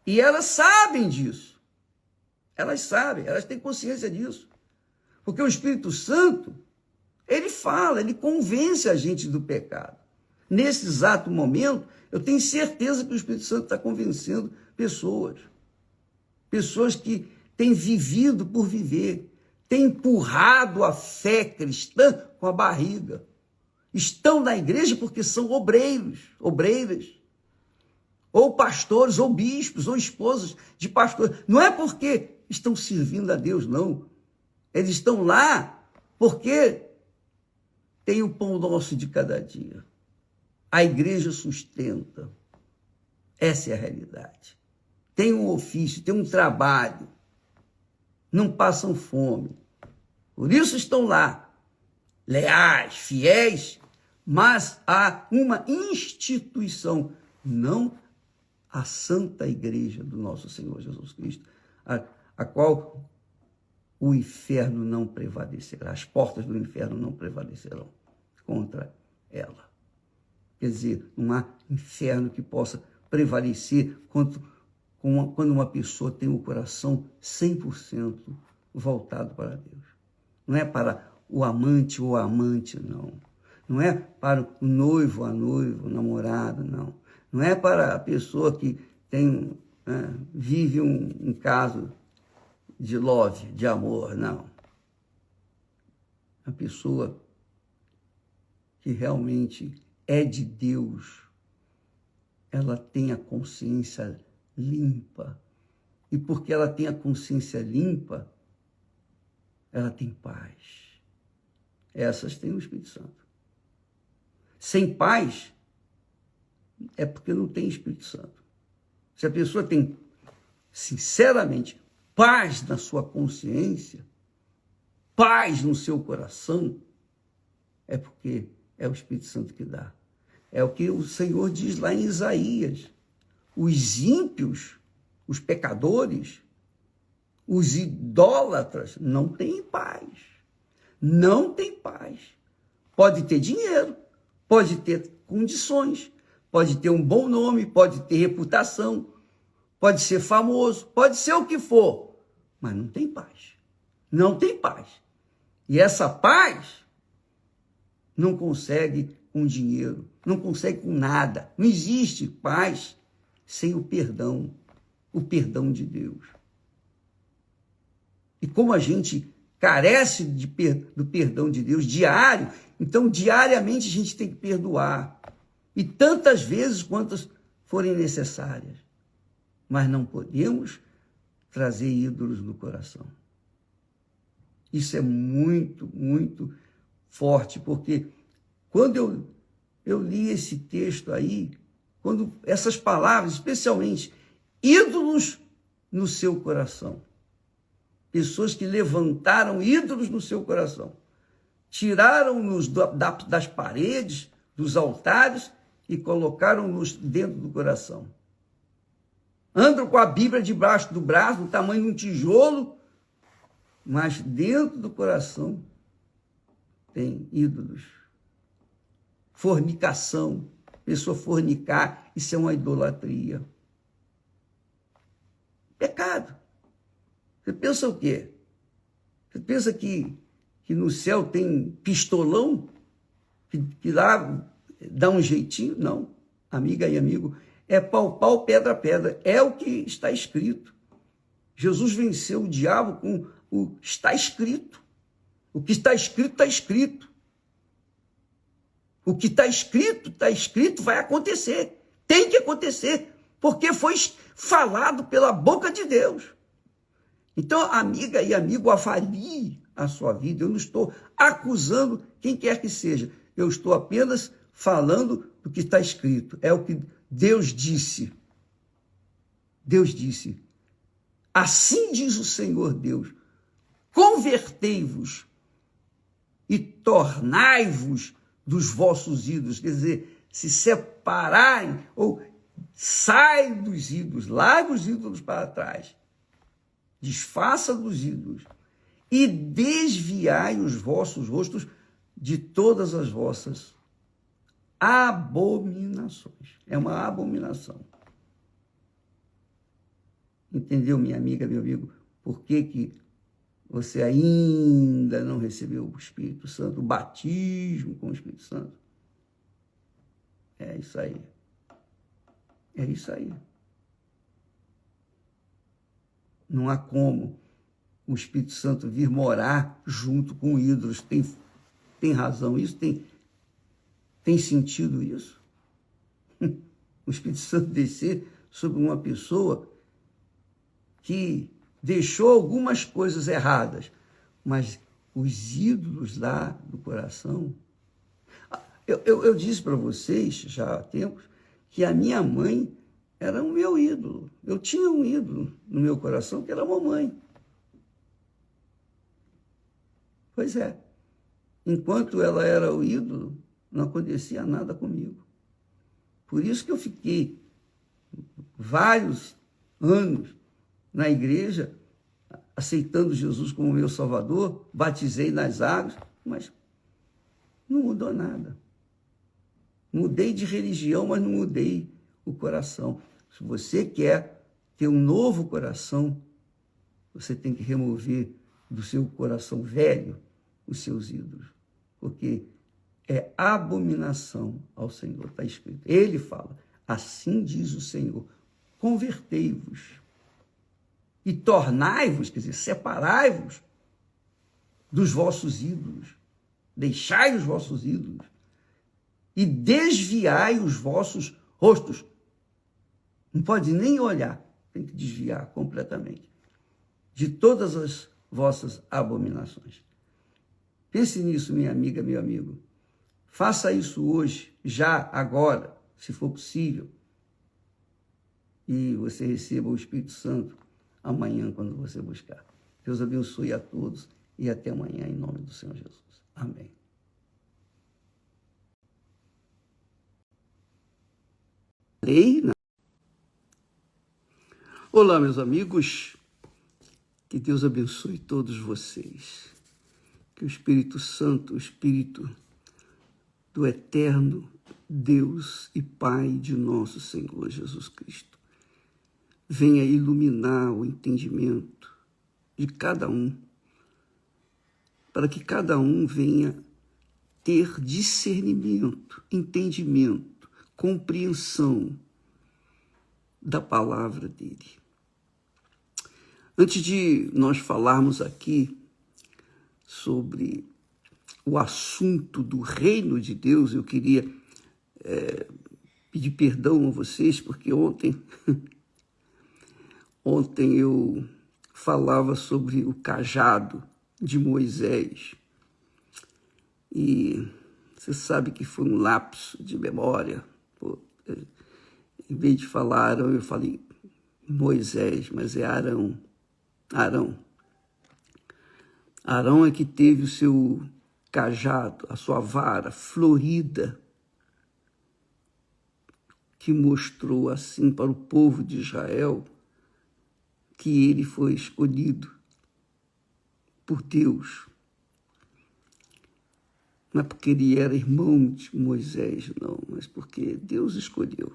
E elas sabem disso. Elas sabem, elas têm consciência disso. Porque o Espírito Santo, ele fala, ele convence a gente do pecado. Nesse exato momento, eu tenho certeza que o Espírito Santo está convencendo pessoas que têm vivido por viver, têm empurrado a fé cristã com a barriga. Estão na igreja porque são obreiras, ou pastores, ou bispos, ou esposas de pastores. Não é porque estão servindo a Deus, não. Eles estão lá porque tem o pão nosso de cada dia. A igreja sustenta. Essa é a realidade. Tem um ofício, tem um trabalho. Não passam fome. Por isso estão lá, leais, fiéis, mas há uma instituição, não a Santa Igreja do nosso Senhor Jesus Cristo, a qual o inferno não prevalecerá, as portas do inferno não prevalecerão contra ela. Quer dizer, não há inferno que possa prevalecer quando uma pessoa tem o coração 100% voltado para Deus. Não é para o amante ou a amante, não. Não é para o noivo, a noiva, o namorado, não. Não é para a pessoa que vive um caso de love, de amor, não. A pessoa que realmente é de Deus, ela tem a consciência limpa. E porque ela tem a consciência limpa, ela tem paz. Essas têm o Espírito Santo. Sem paz, é porque não tem Espírito Santo. Se a pessoa tem, sinceramente, paz na sua consciência, paz no seu coração, é porque é o Espírito Santo que dá. É o que o Senhor diz lá em Isaías. Os ímpios, os pecadores, os idólatras não têm paz. Não têm paz. Pode ter dinheiro, pode ter condições, pode ter um bom nome, pode ter reputação, pode ser famoso, pode ser o que for, mas não tem paz. Não tem paz. E essa paz não consegue com dinheiro, não consegue com nada. Não existe paz sem o perdão de Deus. E como a gente carece do perdão de Deus diário, então diariamente a gente tem que perdoar. E tantas vezes quantas forem necessárias. Mas não podemos trazer ídolos no coração. Isso é muito, muito forte, porque quando eu li esse texto aí, quando essas palavras, especialmente, ídolos no seu coração, pessoas que levantaram ídolos no seu coração, tiraram-nos das paredes, dos altares e colocaram-nos dentro do coração. Andam com a Bíblia debaixo do braço, do tamanho de um tijolo, mas dentro do coração tem ídolos. Fornicação, pessoa fornicar, isso é uma idolatria. Pecado. Você pensa o quê? Você pensa que no céu tem pistolão? Que lá dá um jeitinho? Não. Amiga e amigo, é pau, pedra, pedra. É o que está escrito. Jesus venceu o diabo com o está escrito. O que está escrito, está escrito. O que está escrito, vai acontecer. Tem que acontecer, porque foi falado pela boca de Deus. Então, amiga e amigo, avalie a sua vida. Eu não estou acusando quem quer que seja. Eu estou apenas falando do que está escrito. É o que Deus disse. Deus disse, assim diz o Senhor Deus, convertei-vos e tornai-vos dos vossos ídolos, quer dizer, se separarem ou sai dos ídolos, larga os ídolos para trás, desfaça dos ídolos e desviai os vossos rostos de todas as vossas abominações. É uma abominação. Entendeu, minha amiga, meu amigo? Por que você ainda não recebeu o Espírito Santo, o batismo com o Espírito Santo? É isso aí. É isso aí. Não há como o Espírito Santo vir morar junto com ídolos. Tem razão isso? Tem sentido isso? O Espírito Santo descer sobre uma pessoa que deixou algumas coisas erradas, mas os ídolos lá do coração... Eu disse para vocês, já há tempos, que a minha mãe era o meu ídolo. Eu tinha um ídolo no meu coração, que era a mamãe. Pois é. Enquanto ela era o ídolo, não acontecia nada comigo. Por isso que eu fiquei vários anos na igreja, aceitando Jesus como meu Salvador, batizei nas águas, mas não mudou nada. Mudei de religião, mas não mudei o coração. Se você quer ter um novo coração, você tem que remover do seu coração velho os seus ídolos, porque é abominação ao Senhor, está escrito. Ele fala, assim diz o Senhor, convertei-vos e tornai-vos, quer dizer, separai-vos dos vossos ídolos, deixai os vossos ídolos e desviai os vossos rostos. Não pode nem olhar, tem que desviar completamente de todas as vossas abominações. Pense nisso, minha amiga, meu amigo. Faça isso hoje, já, agora, se for possível. E você receba o Espírito Santo amanhã, quando você buscar. Deus abençoe a todos e até amanhã, em nome do Senhor Jesus. Amém. Olá, meus amigos. Que Deus abençoe todos vocês. Que o Espírito Santo, o Espírito do eterno Deus e Pai de nosso Senhor Jesus Cristo, venha iluminar o entendimento de cada um, para que cada um venha ter discernimento, entendimento, compreensão da palavra dele. Antes de nós falarmos aqui sobre o assunto do reino de Deus, eu queria pedir perdão a vocês, porque ontem eu falava sobre o cajado de Moisés. E você sabe que foi um lapso de memória. Em vez de falar Arão, eu falei Moisés, mas é Arão. Arão é que teve o seu cajado, a sua vara florida, que mostrou assim para o povo de Israel que ele foi escolhido por Deus. Não é porque ele era irmão de Moisés, não, mas porque Deus escolheu.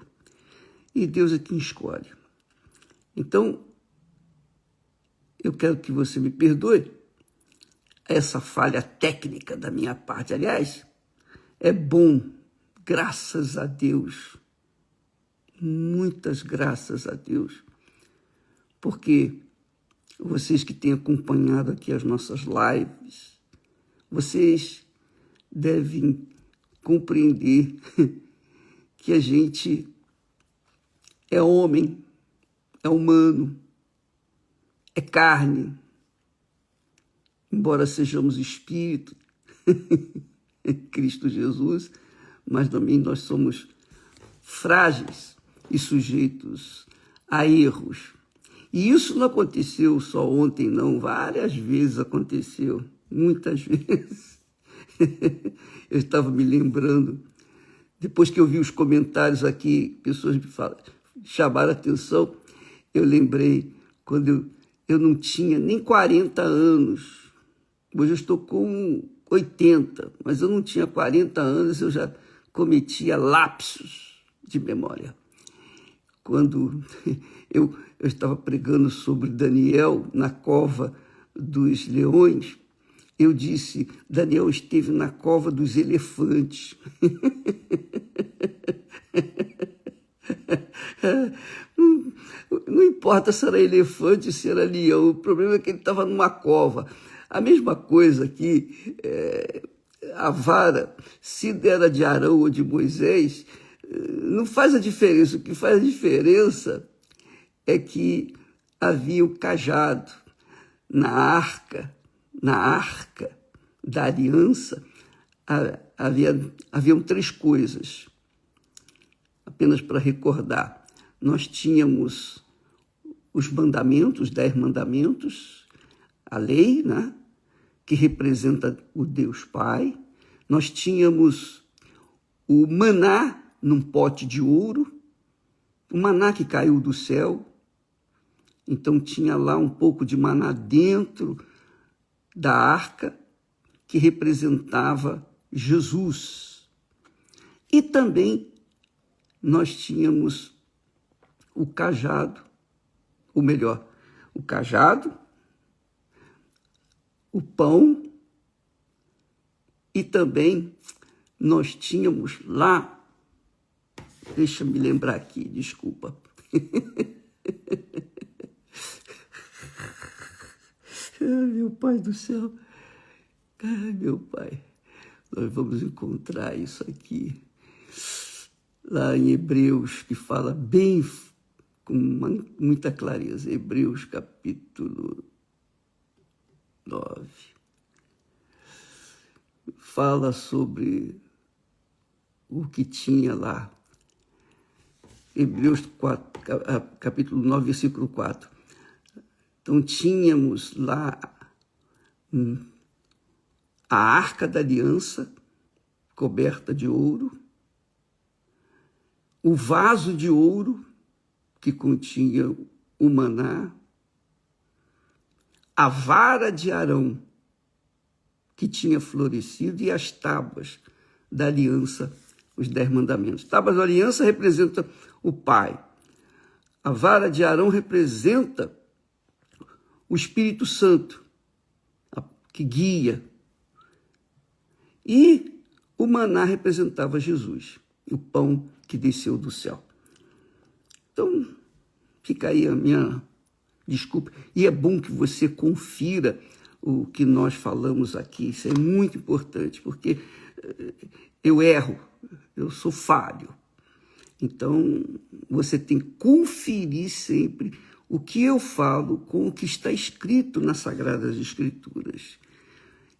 E Deus é quem escolhe. Então, eu quero que você me perdoe essa falha técnica da minha parte. Aliás, é bom, graças a Deus, muitas graças a Deus, porque vocês que têm acompanhado aqui as nossas lives, vocês devem compreender que a gente é homem, é humano, é carne, embora sejamos espírito, Cristo Jesus, mas também nós somos frágeis e sujeitos a erros. E isso não aconteceu só ontem, não. Várias vezes aconteceu, muitas vezes. Eu estava me lembrando, depois que eu vi os comentários aqui, pessoas me chamaram a atenção, eu lembrei quando eu não tinha nem 40 anos. Hoje eu estou com 80, mas eu não tinha 40 anos, eu já cometia lapsos de memória. Quando eu estava pregando sobre Daniel na cova dos leões, eu disse, Daniel esteve na cova dos elefantes. Não importa se era elefante, se era leão, o problema é que ele estava numa cova. A mesma coisa aqui, a vara, se era de Arão ou de Moisés, não faz a diferença. O que faz a diferença é que havia o cajado na arca da aliança, haviam 3 coisas, apenas para recordar. Nós tínhamos os mandamentos, 10 mandamentos, a lei, né, que representa o Deus Pai. Nós tínhamos o maná num pote de ouro, o maná que caiu do céu. Então tinha lá um pouco de maná dentro da arca, que representava Jesus. E também nós tínhamos o cajado, ou melhor, o cajado, o pão, e também nós tínhamos lá, deixa eu me lembrar aqui, desculpa. Ai, meu Pai do céu, ai, meu Pai, nós vamos encontrar isso aqui. lá em Hebreus, que fala bem, com muita clareza, Hebreus capítulo 9. Fala sobre o que tinha lá. Hebreus 4, capítulo 9, versículo 4. Então, tínhamos lá a Arca da Aliança, coberta de ouro, o vaso de ouro, que continha o maná, a vara de Arão, que tinha florescido, e as tábuas da aliança, os 10 mandamentos. Tábuas da aliança representa o Pai. A vara de Arão representa o Espírito Santo, que guia. E o maná representava Jesus, o pão que desceu do céu. Então, fica aí a minha desculpa. E é bom que você confira o que nós falamos aqui. Isso é muito importante, porque eu erro, eu sou falho. Então, você tem que conferir sempre o que eu falo com o que está escrito nas Sagradas Escrituras.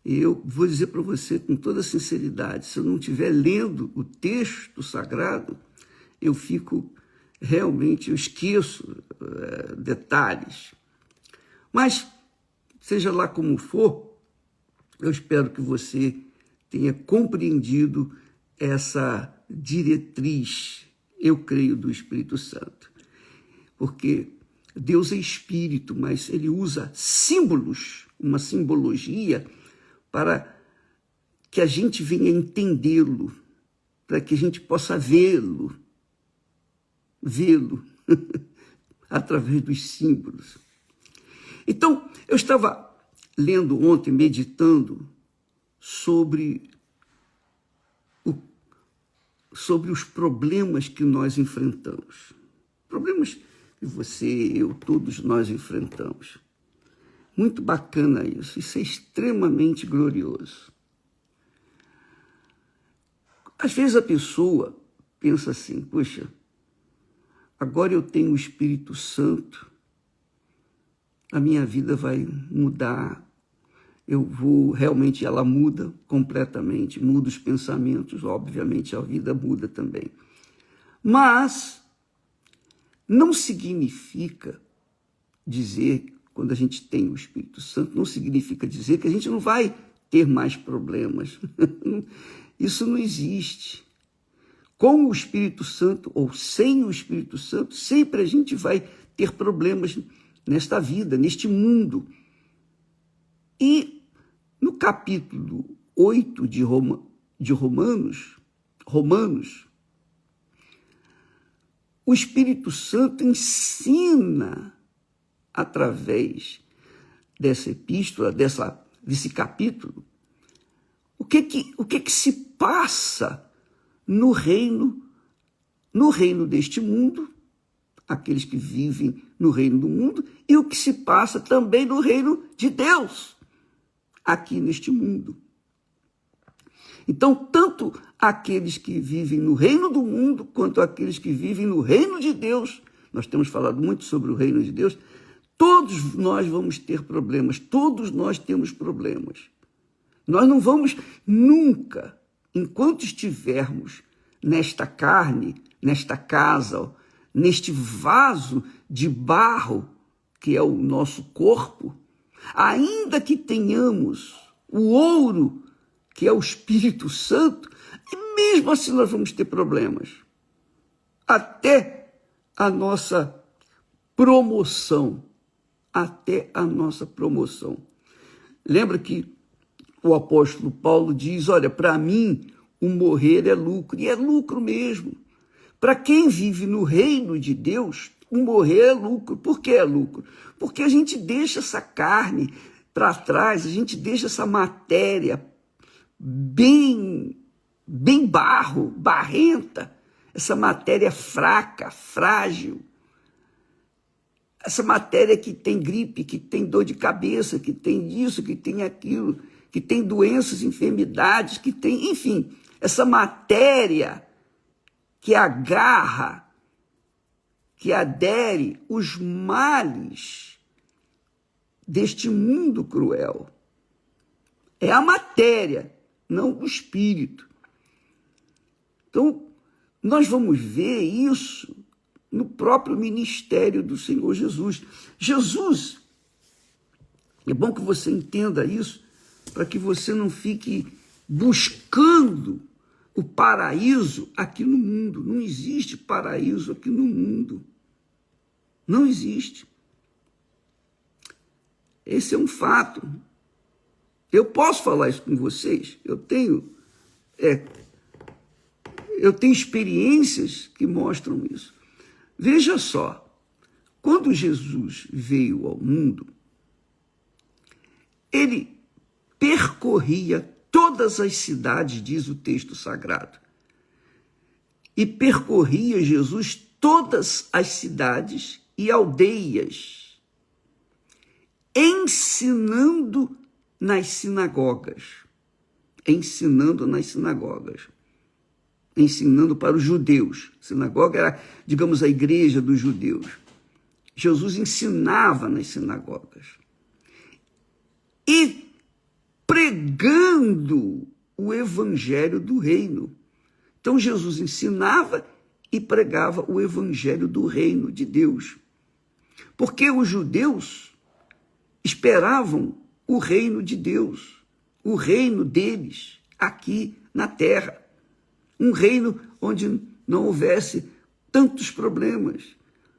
Eu vou dizer para você com toda sinceridade, se eu não estiver lendo o texto sagrado, eu esqueço detalhes. Mas, seja lá como for, eu espero que você tenha compreendido essa diretriz, eu creio, do Espírito Santo. Porque Deus é Espírito, mas Ele usa símbolos, uma simbologia, para que a gente venha entendê-lo, para que a gente possa vê-lo através dos símbolos. Então, eu estava lendo ontem, meditando sobre os problemas que nós enfrentamos. Problemas que você, eu, todos nós enfrentamos. Muito bacana isso é extremamente glorioso. Às vezes a pessoa pensa assim, poxa, agora eu tenho o Espírito Santo, a minha vida vai mudar, realmente ela muda completamente, muda os pensamentos, obviamente a vida muda também. Mas não significa dizer, quando a gente tem o Espírito Santo, não significa dizer que a gente não vai ter mais problemas. Isso não existe. Com o Espírito Santo ou sem o Espírito Santo, sempre a gente vai ter problemas nesta vida, neste mundo. E no capítulo 8 de Romanos, o Espírito Santo ensina, através dessa epístola, desse capítulo, o que se passa no reino deste mundo, aqueles que vivem no reino do mundo, e o que se passa também no reino de Deus, aqui neste mundo. Então, tanto aqueles que vivem no reino do mundo, quanto aqueles que vivem no reino de Deus, nós temos falado muito sobre o reino de Deus, todos nós vamos ter problemas, todos nós temos problemas. Nós não vamos nunca, enquanto estivermos nesta carne, nesta casa, neste vaso de barro, que é o nosso corpo, ainda que tenhamos o ouro, que é o Espírito Santo, e mesmo assim nós vamos ter problemas. Até a nossa promoção. Lembra que o apóstolo Paulo diz, olha, para mim o morrer é lucro, e é lucro mesmo. Para quem vive no reino de Deus, o morrer é lucro. Por que é lucro? Porque a gente deixa essa carne para trás, a gente deixa essa matéria bem barrenta, essa matéria fraca, frágil, essa matéria que tem gripe, que tem dor de cabeça, que tem isso, que tem aquilo, que tem doenças, enfermidades, que tem, enfim, essa matéria que agarra, que adere os males deste mundo cruel. É a matéria, não o espírito. Então, nós vamos ver isso no próprio ministério do Senhor Jesus. Jesus, é bom que você entenda isso, para que você não fique buscando o paraíso aqui no mundo. Não existe paraíso aqui no mundo. Não existe. Esse é um fato. Eu posso falar isso com vocês. Eu tenho experiências que mostram isso. Veja só, quando Jesus veio ao mundo, ele percorria todas as cidades, diz o texto sagrado. E percorria Jesus todas as cidades e aldeias, ensinando nas sinagogas. Ensinando nas sinagogas. Ensinando para os judeus. A sinagoga era, digamos, a igreja dos judeus. Jesus ensinava nas sinagogas. E pregando o evangelho do reino. Então, Jesus ensinava e pregava o evangelho do reino de Deus. Porque os judeus esperavam o reino de Deus, o reino deles aqui na terra. Um reino onde não houvesse tantos problemas,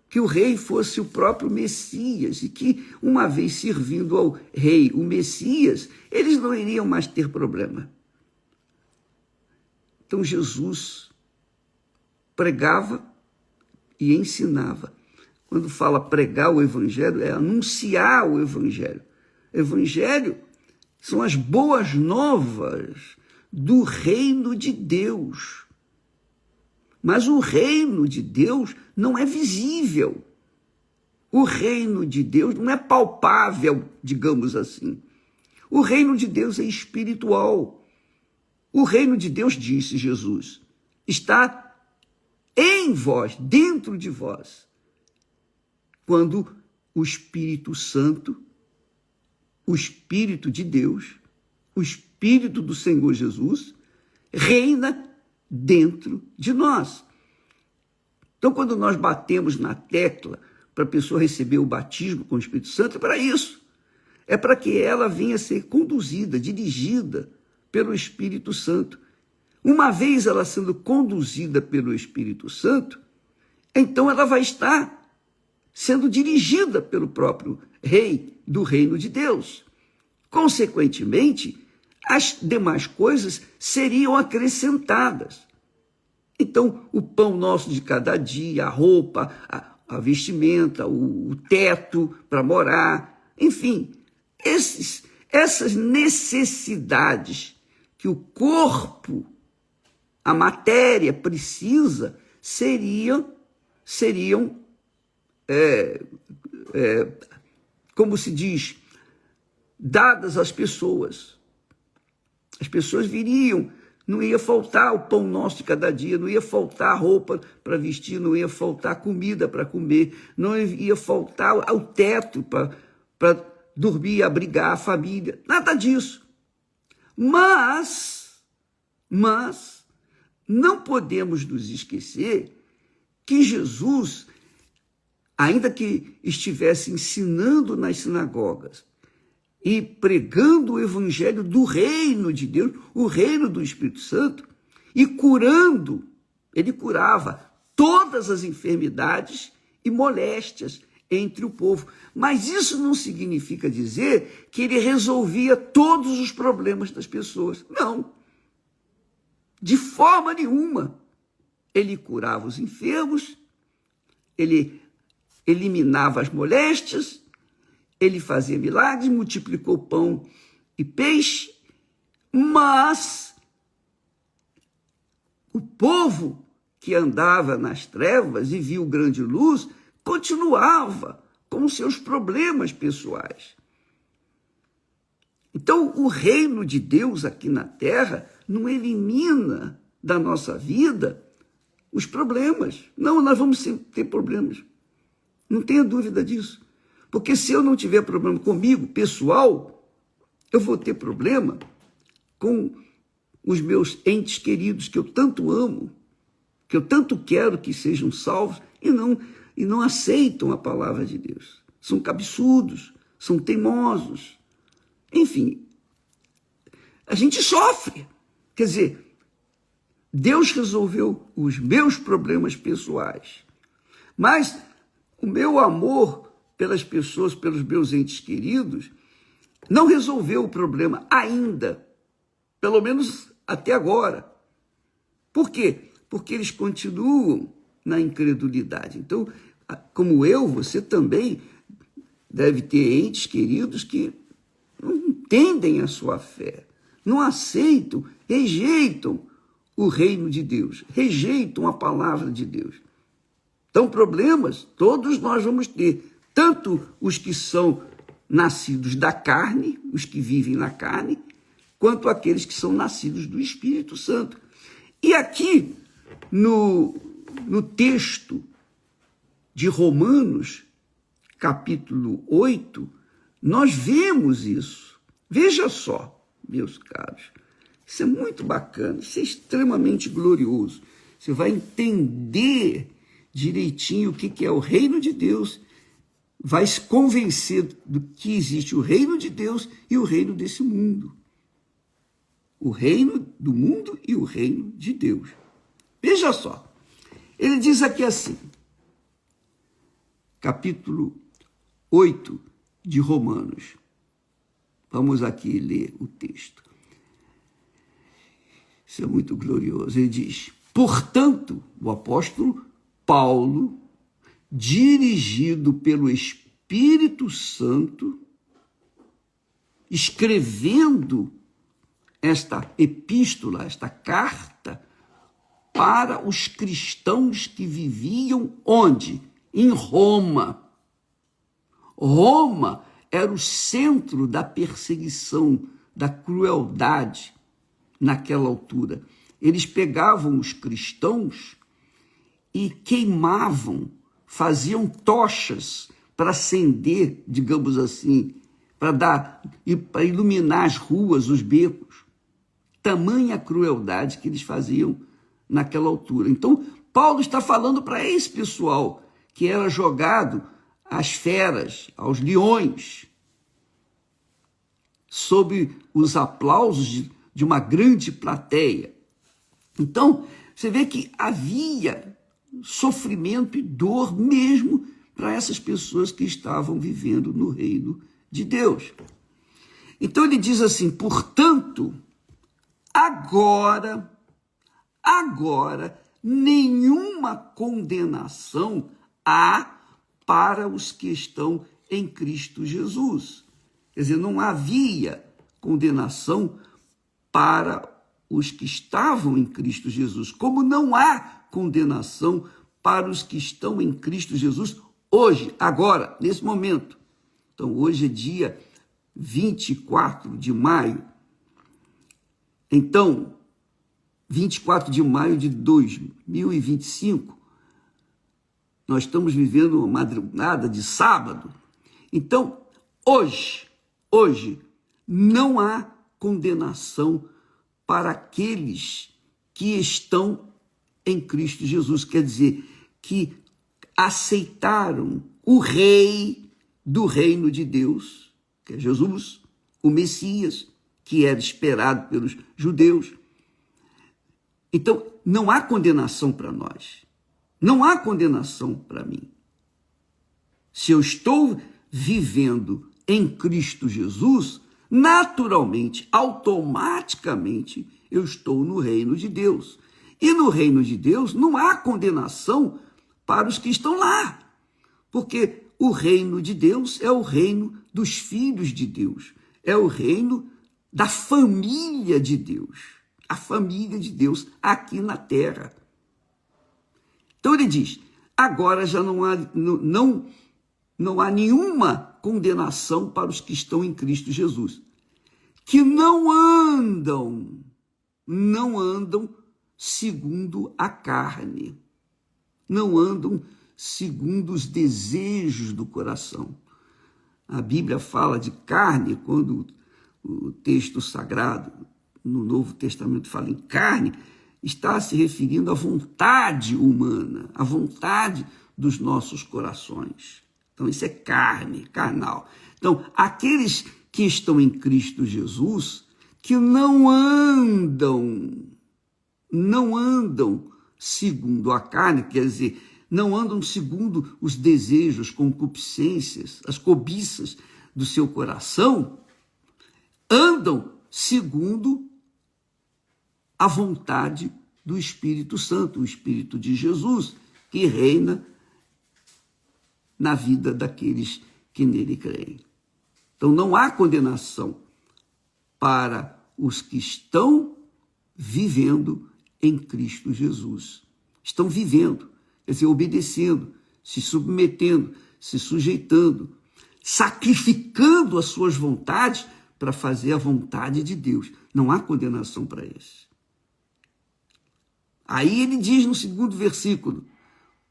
que o rei fosse o próprio Messias e que, uma vez servindo ao rei, o Messias, eles não iriam mais ter problema. Então Jesus pregava e ensinava. Quando fala pregar o evangelho, é anunciar o evangelho. Evangelho são as boas novas do reino de Deus. Mas o reino de Deus não é visível. O reino de Deus não é palpável, digamos assim. O reino de Deus é espiritual. O reino de Deus, disse Jesus, está em vós, dentro de vós. Quando o Espírito Santo, o Espírito de Deus, o Espírito do Senhor Jesus, reina dentro de nós. Então, quando nós batemos na tecla para a pessoa receber o batismo com o Espírito Santo, é para isso. É para que ela venha a ser conduzida, dirigida pelo Espírito Santo. Uma vez ela sendo conduzida pelo Espírito Santo, então ela vai estar sendo dirigida pelo próprio Rei do Reino de Deus. Consequentemente, as demais coisas seriam acrescentadas. Então, o pão nosso de cada dia, a roupa, a vestimenta, o teto para morar, enfim, essas necessidades que o corpo, a matéria precisa, seriam como se diz, dadas às pessoas. As pessoas viriam, não ia faltar o pão nosso de cada dia, não ia faltar roupa para vestir, não ia faltar comida para comer, não ia faltar o teto para dormir, abrigar a família, nada disso. Mas não podemos nos esquecer que Jesus, ainda que estivesse ensinando nas sinagogas e pregando o evangelho do reino de Deus, o reino do Espírito Santo, e curando, ele curava todas as enfermidades e moléstias entre o povo. Mas isso não significa dizer que ele resolvia todos os problemas das pessoas. Não. De forma nenhuma. Ele curava os enfermos, ele eliminava as moléstias, ele fazia milagres, multiplicou pão e peixe, mas o povo que andava nas trevas e viu grande luz continuava com seus problemas pessoais. Então, o reino de Deus aqui na terra não elimina da nossa vida os problemas. Não, nós vamos ter problemas. Não tenha dúvida disso. Porque se eu não tiver problema comigo, pessoal, eu vou ter problema com os meus entes queridos que eu tanto amo, que eu tanto quero que sejam salvos e não aceitam a palavra de Deus. São cabeçudos, são teimosos. Enfim, a gente sofre. Quer dizer, Deus resolveu os meus problemas pessoais, mas o meu amor pelas pessoas, pelos meus entes queridos, não resolveu o problema ainda, pelo menos até agora. Por quê? Porque eles continuam na incredulidade. Então, como eu, você também deve ter entes queridos que não entendem a sua fé, não aceitam, rejeitam o reino de Deus, rejeitam a palavra de Deus. Então, problemas todos nós vamos ter, tanto os que são nascidos da carne, os que vivem na carne, quanto aqueles que são nascidos do Espírito Santo. E aqui, no texto de Romanos, capítulo 8, nós vemos isso. Veja só, meus caros, isso é muito bacana, isso é extremamente glorioso. Você vai entender direitinho o que é o reino de Deus, vai se convencer do que existe o reino de Deus e o reino desse mundo. O reino do mundo e o reino de Deus. Veja só, ele diz aqui assim, capítulo 8 de Romanos. Vamos aqui ler o texto. Isso é muito glorioso. Ele diz: portanto, o apóstolo Paulo, dirigido pelo Espírito Santo, escrevendo esta epístola, esta carta, para os cristãos que viviam onde? Em Roma. Roma era o centro da perseguição, da crueldade naquela altura. Eles pegavam os cristãos e queimavam, faziam tochas para acender, digamos assim, para iluminar as ruas, os becos. Tamanha crueldade que eles faziam naquela altura. Então, Paulo está falando para esse pessoal que era jogado às feras, aos leões, sob os aplausos de uma grande plateia. Então, você vê que havia sofrimento e dor mesmo para essas pessoas que estavam vivendo no reino de Deus. Então ele diz assim: portanto, agora, nenhuma condenação há para os que estão em Cristo Jesus. Quer dizer, não havia condenação para os que estavam em Cristo Jesus, como não há condenação para os que estão em Cristo Jesus hoje, agora, nesse momento. Então, hoje é dia 24 de maio. Então, 24 de maio de 2025, nós estamos vivendo uma madrugada de sábado. Então, hoje, não há condenação para aqueles que estão em Cristo Jesus. Quer dizer, que aceitaram o rei do reino de Deus, que é Jesus, o Messias, que era esperado pelos judeus. Então, não há condenação para nós. Não há condenação para mim. Se eu estou vivendo em Cristo Jesus, naturalmente, automaticamente, eu estou no reino de Deus. E no reino de Deus não há condenação para os que estão lá, porque o reino de Deus é o reino dos filhos de Deus, é o reino da família de Deus, a família de Deus aqui na terra. Então ele diz, agora já não há nenhuma condenação para os que estão em Cristo Jesus, que não andam segundo a carne. não andam segundo os desejos do coração. A Bíblia fala de carne, quando o texto sagrado no Novo Testamento fala em carne, está se referindo à vontade humana, à vontade dos nossos corações. Então, isso é carne, carnal. Então, aqueles que estão em Cristo Jesus, que não andam segundo a carne, quer dizer, não andam segundo os desejos, concupiscências, as cobiças do seu coração, andam segundo a vontade do Espírito Santo, o Espírito de Jesus, que reina na vida daqueles que nele creem. Então não há condenação para os que estão vivendo em Cristo Jesus. Estão vivendo, quer dizer, obedecendo, se submetendo, se sujeitando, sacrificando as suas vontades para fazer a vontade de Deus. Não há condenação para esses. Aí ele diz no segundo versículo,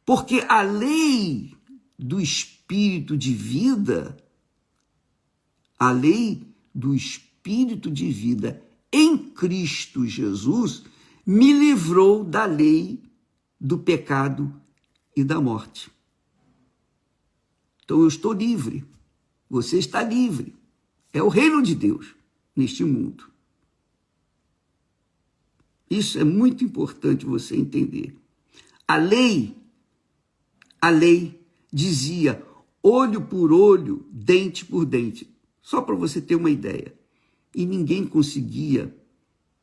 porque a lei do Espírito de vida, a lei do Espírito de vida em Cristo Jesus, me livrou da lei do pecado e da morte. Então eu estou livre, você está livre. É o reino de Deus neste mundo. Isso é muito importante você entender. A lei dizia olho por olho, dente por dente. Só para você ter uma ideia. E ninguém conseguia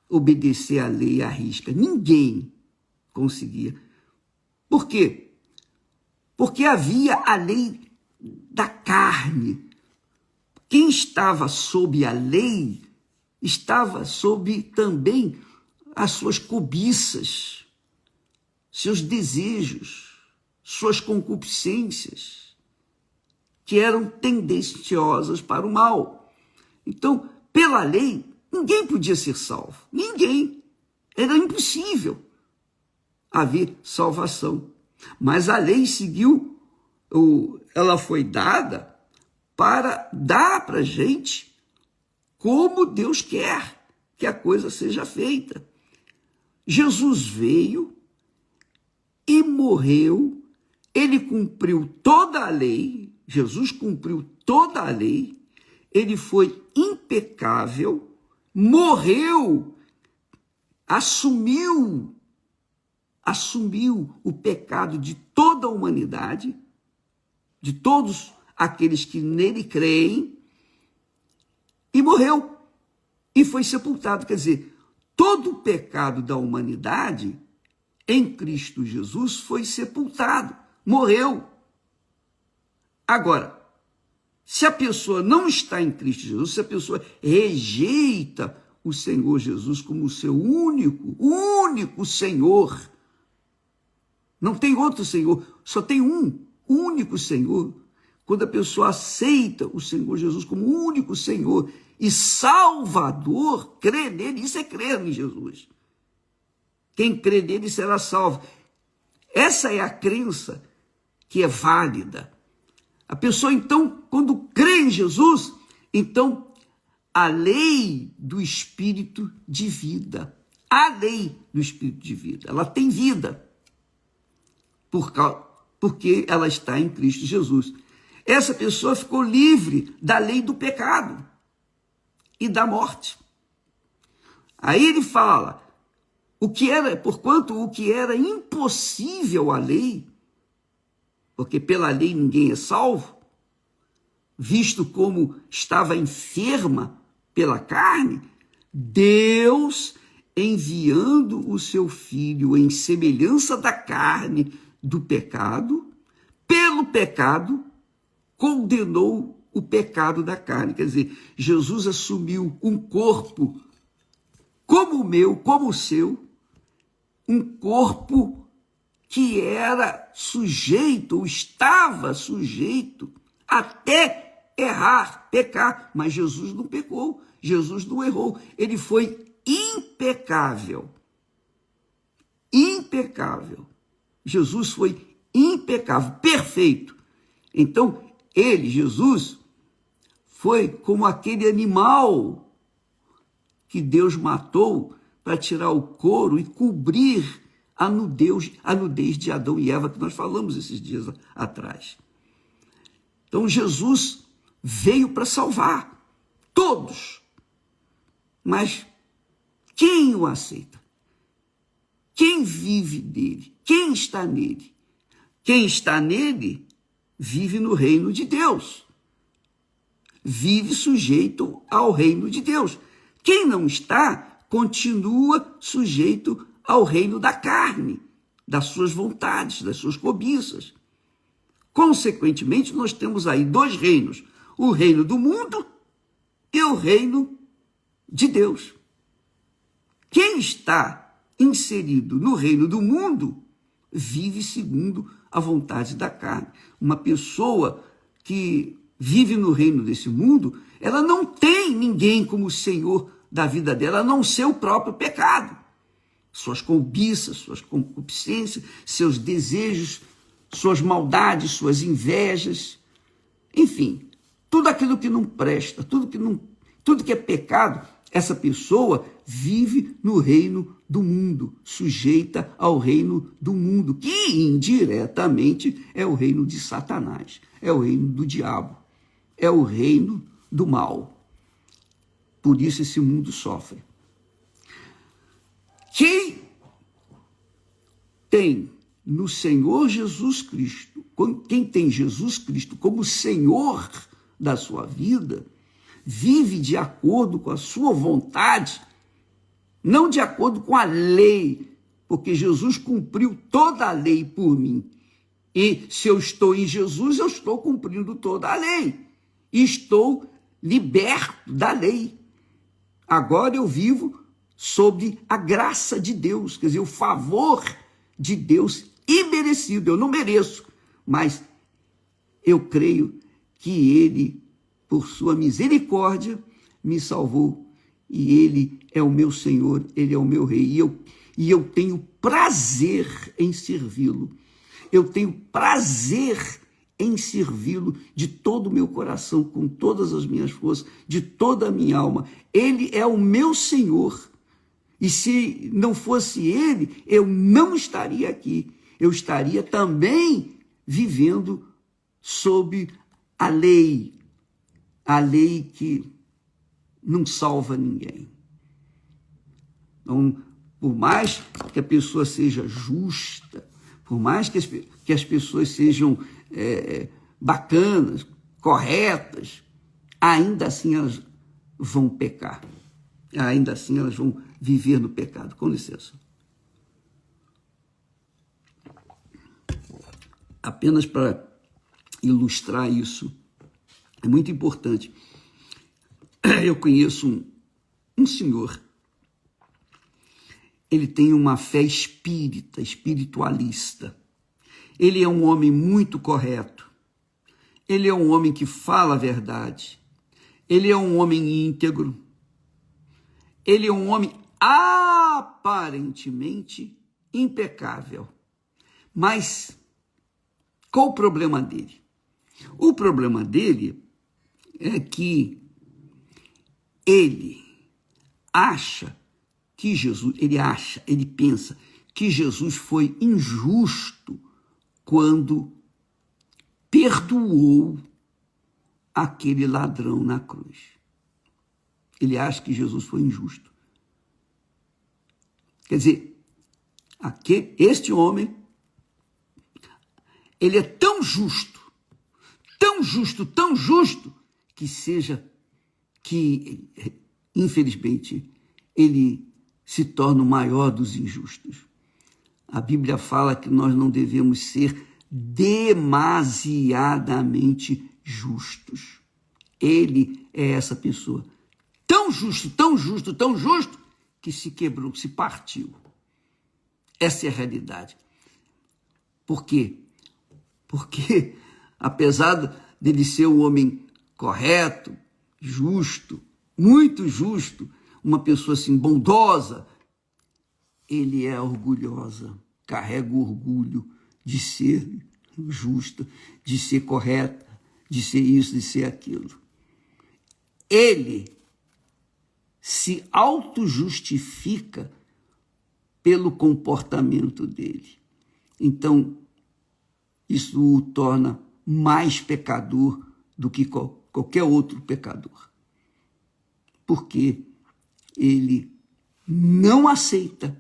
obedecer à lei à risca. Ninguém conseguia. Por quê? Porque havia a lei da carne. Quem estava sob a lei estava sob também as suas cobiças, seus desejos, suas concupiscências, que eram tendenciosas para o mal. Então, pela lei, ninguém podia ser salvo. Ninguém. Era impossível haver salvação. Mas a lei seguiu, ela foi dada para dar para a gente como Deus quer que a coisa seja feita. Jesus veio e morreu, ele cumpriu toda a lei, Jesus cumpriu toda a lei, ele foi impecável, morreu, assumiu o pecado de toda a humanidade, de todos aqueles que nele creem, e morreu, e foi sepultado. Quer dizer, todo o pecado da humanidade em Cristo Jesus foi sepultado, morreu. Agora, se a pessoa não está em Cristo Jesus, se a pessoa rejeita o Senhor Jesus como o seu único Senhor, não tem outro Senhor, só tem um único Senhor. Quando a pessoa aceita o Senhor Jesus como único Senhor e Salvador, crê nele, isso é crer em Jesus. Quem crê nele será salvo. Essa é a crença que é válida. A pessoa, então, quando crê em Jesus, então, a lei do Espírito de vida, a lei do Espírito de vida, ela tem vida, porque ela está em Cristo Jesus. Essa pessoa ficou livre da lei do pecado e da morte. Aí ele fala, porquanto o que era impossível à lei, porque pela lei ninguém é salvo, visto como estava enferma pela carne, Deus, enviando o seu Filho em semelhança da carne do pecado, pelo pecado, condenou o pecado da carne. Quer dizer, Jesus assumiu um corpo como o meu, como o seu, um corpo que era sujeito, ou estava sujeito, até errar, pecar. Mas Jesus não pecou, Jesus não errou. Ele foi impecável. Impecável. Jesus foi impecável, perfeito. Então, ele, Jesus, foi como aquele animal que Deus matou para tirar o couro e cobrir a nudez de Adão e Eva, que nós falamos esses dias atrás. Então, Jesus veio para salvar todos. Mas quem o aceita? Quem vive dele? Quem está nele? Quem está nele vive no reino de Deus. Vive sujeito ao reino de Deus. Quem não está, continua sujeito ao reino da carne, das suas vontades, das suas cobiças. Consequentemente, nós temos aí dois reinos, o reino do mundo e o reino de Deus. Quem está inserido no reino do mundo vive segundo a vontade da carne. Uma pessoa que vive no reino desse mundo, ela não tem ninguém como Senhor da vida dela, a não ser o próprio pecado. Suas cobiças, suas concupiscências, seus desejos, suas maldades, suas invejas, enfim, tudo aquilo que não presta, tudo que é pecado, essa pessoa vive no reino do mundo, sujeita ao reino do mundo, que indiretamente é o reino de Satanás, é o reino do diabo, é o reino do mal. Por isso esse mundo sofre. Quem tem no Senhor Jesus Cristo, quem tem Jesus Cristo como Senhor da sua vida, vive de acordo com a sua vontade, não de acordo com a lei, porque Jesus cumpriu toda a lei por mim. E se eu estou em Jesus, eu estou cumprindo toda a lei. Estou liberto da lei. Agora eu vivo sob a graça de Deus, quer dizer, o favor de Deus imerecido. Eu não mereço, mas eu creio que Ele, por sua misericórdia, me salvou. E Ele é o meu Senhor, Ele é o meu Rei. E eu tenho prazer em servi-lo. Eu tenho prazer em servi-lo de todo o meu coração, com todas as minhas forças, de toda a minha alma. Ele é o meu Senhor. E se não fosse Ele, eu não estaria aqui. Eu estaria também vivendo sob a lei que não salva ninguém. Então, por mais que a pessoa seja justa, por mais que as pessoas sejam bacanas, corretas, ainda assim elas vão pecar. Ainda assim elas vão viver no pecado. Com licença. Apenas para ilustrar isso, é muito importante. Eu conheço um senhor, ele tem uma fé espírita, espiritualista. Ele é um homem muito correto. Ele é um homem que fala a verdade. Ele é um homem íntegro. Ele é um homem aparentemente impecável. Mas qual o problema dele? O problema dele é que ele pensa que Jesus foi injusto quando perdoou aquele ladrão na cruz. Ele acha que Jesus foi injusto. Quer dizer, este homem, ele é tão justo, que, infelizmente, ele se torna o maior dos injustos. A Bíblia fala que nós não devemos ser demasiadamente justos. Ele é essa pessoa. Tão justo, que se quebrou, se partiu. Essa é a realidade. Por quê? Porque, apesar dele ser um homem correto, justo, muito justo, uma pessoa assim bondosa, ele é orgulhosa. carrega o orgulho de ser justa, de ser correta, de ser isso, de ser aquilo. Ele se auto-justifica pelo comportamento dele. Então, isso o torna mais pecador do que qualquer outro pecador. Porque ele não aceita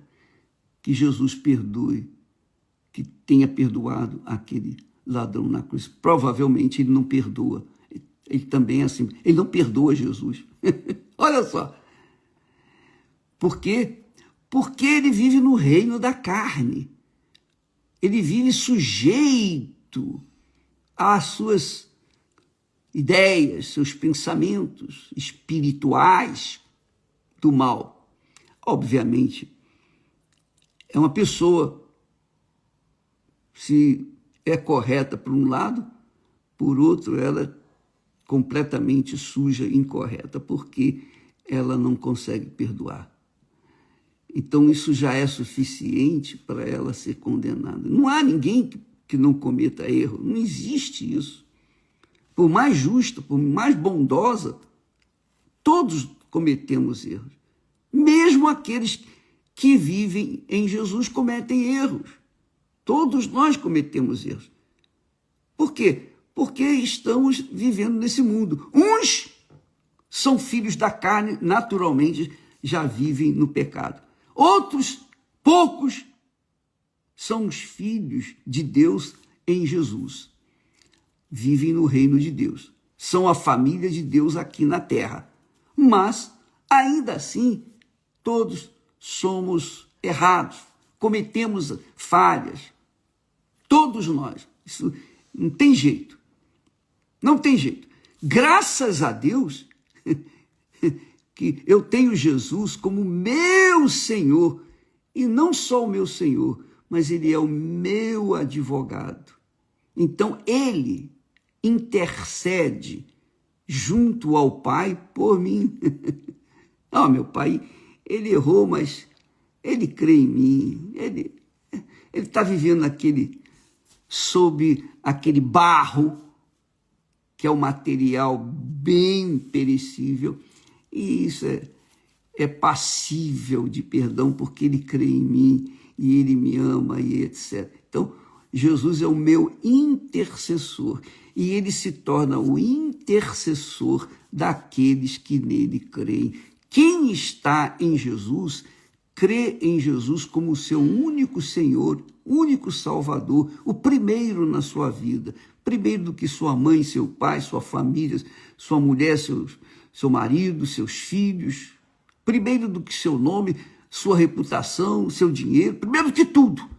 que Jesus perdoe, que tenha perdoado aquele ladrão na cruz. Provavelmente ele não perdoa. Ele também é assim. Ele não perdoa Jesus. Olha só. Por quê? Porque ele vive no reino da carne. Ele vive sujeito às suas ideias, seus pensamentos espirituais do mal. Obviamente, é uma pessoa, se é correta por um lado, por outro, ela é completamente suja e incorreta, porque ela não consegue perdoar. Então, isso já é suficiente para ela ser condenada. Não há ninguém que não cometa erro, não existe isso. Por mais justa, por mais bondosa, todos cometemos erros. Mesmo aqueles que vivem em Jesus cometem erros. Todos nós cometemos erros. Por quê? Porque estamos vivendo nesse mundo. Uns são filhos da carne, naturalmente já vivem no pecado. Outros, poucos, são os filhos de Deus em Jesus. Vivem no reino de Deus. São a família de Deus aqui na terra. Mas, ainda assim, todos somos errados, cometemos falhas. Todos nós. Isso não tem jeito. Não tem jeito. Graças a Deus que eu tenho Jesus como meu Senhor, e não só o meu Senhor, mas Ele é o meu advogado. Então, Ele intercede junto ao Pai por mim. Meu Pai, Ele errou, mas Ele crê em mim. Ele está vivendo sob aquele barro, que é um material bem perecível, e isso é passível de perdão, porque Ele crê em mim, e Ele me ama, e etc. Então, Jesus é o meu intercessor, e Ele se torna o intercessor daqueles que nele creem. Quem está em Jesus, crê em Jesus como o seu único Senhor, único Salvador, o primeiro na sua vida, primeiro do que sua mãe, seu pai, sua família, sua mulher, seu marido, seus filhos, primeiro do que seu nome, sua reputação, seu dinheiro, primeiro de tudo.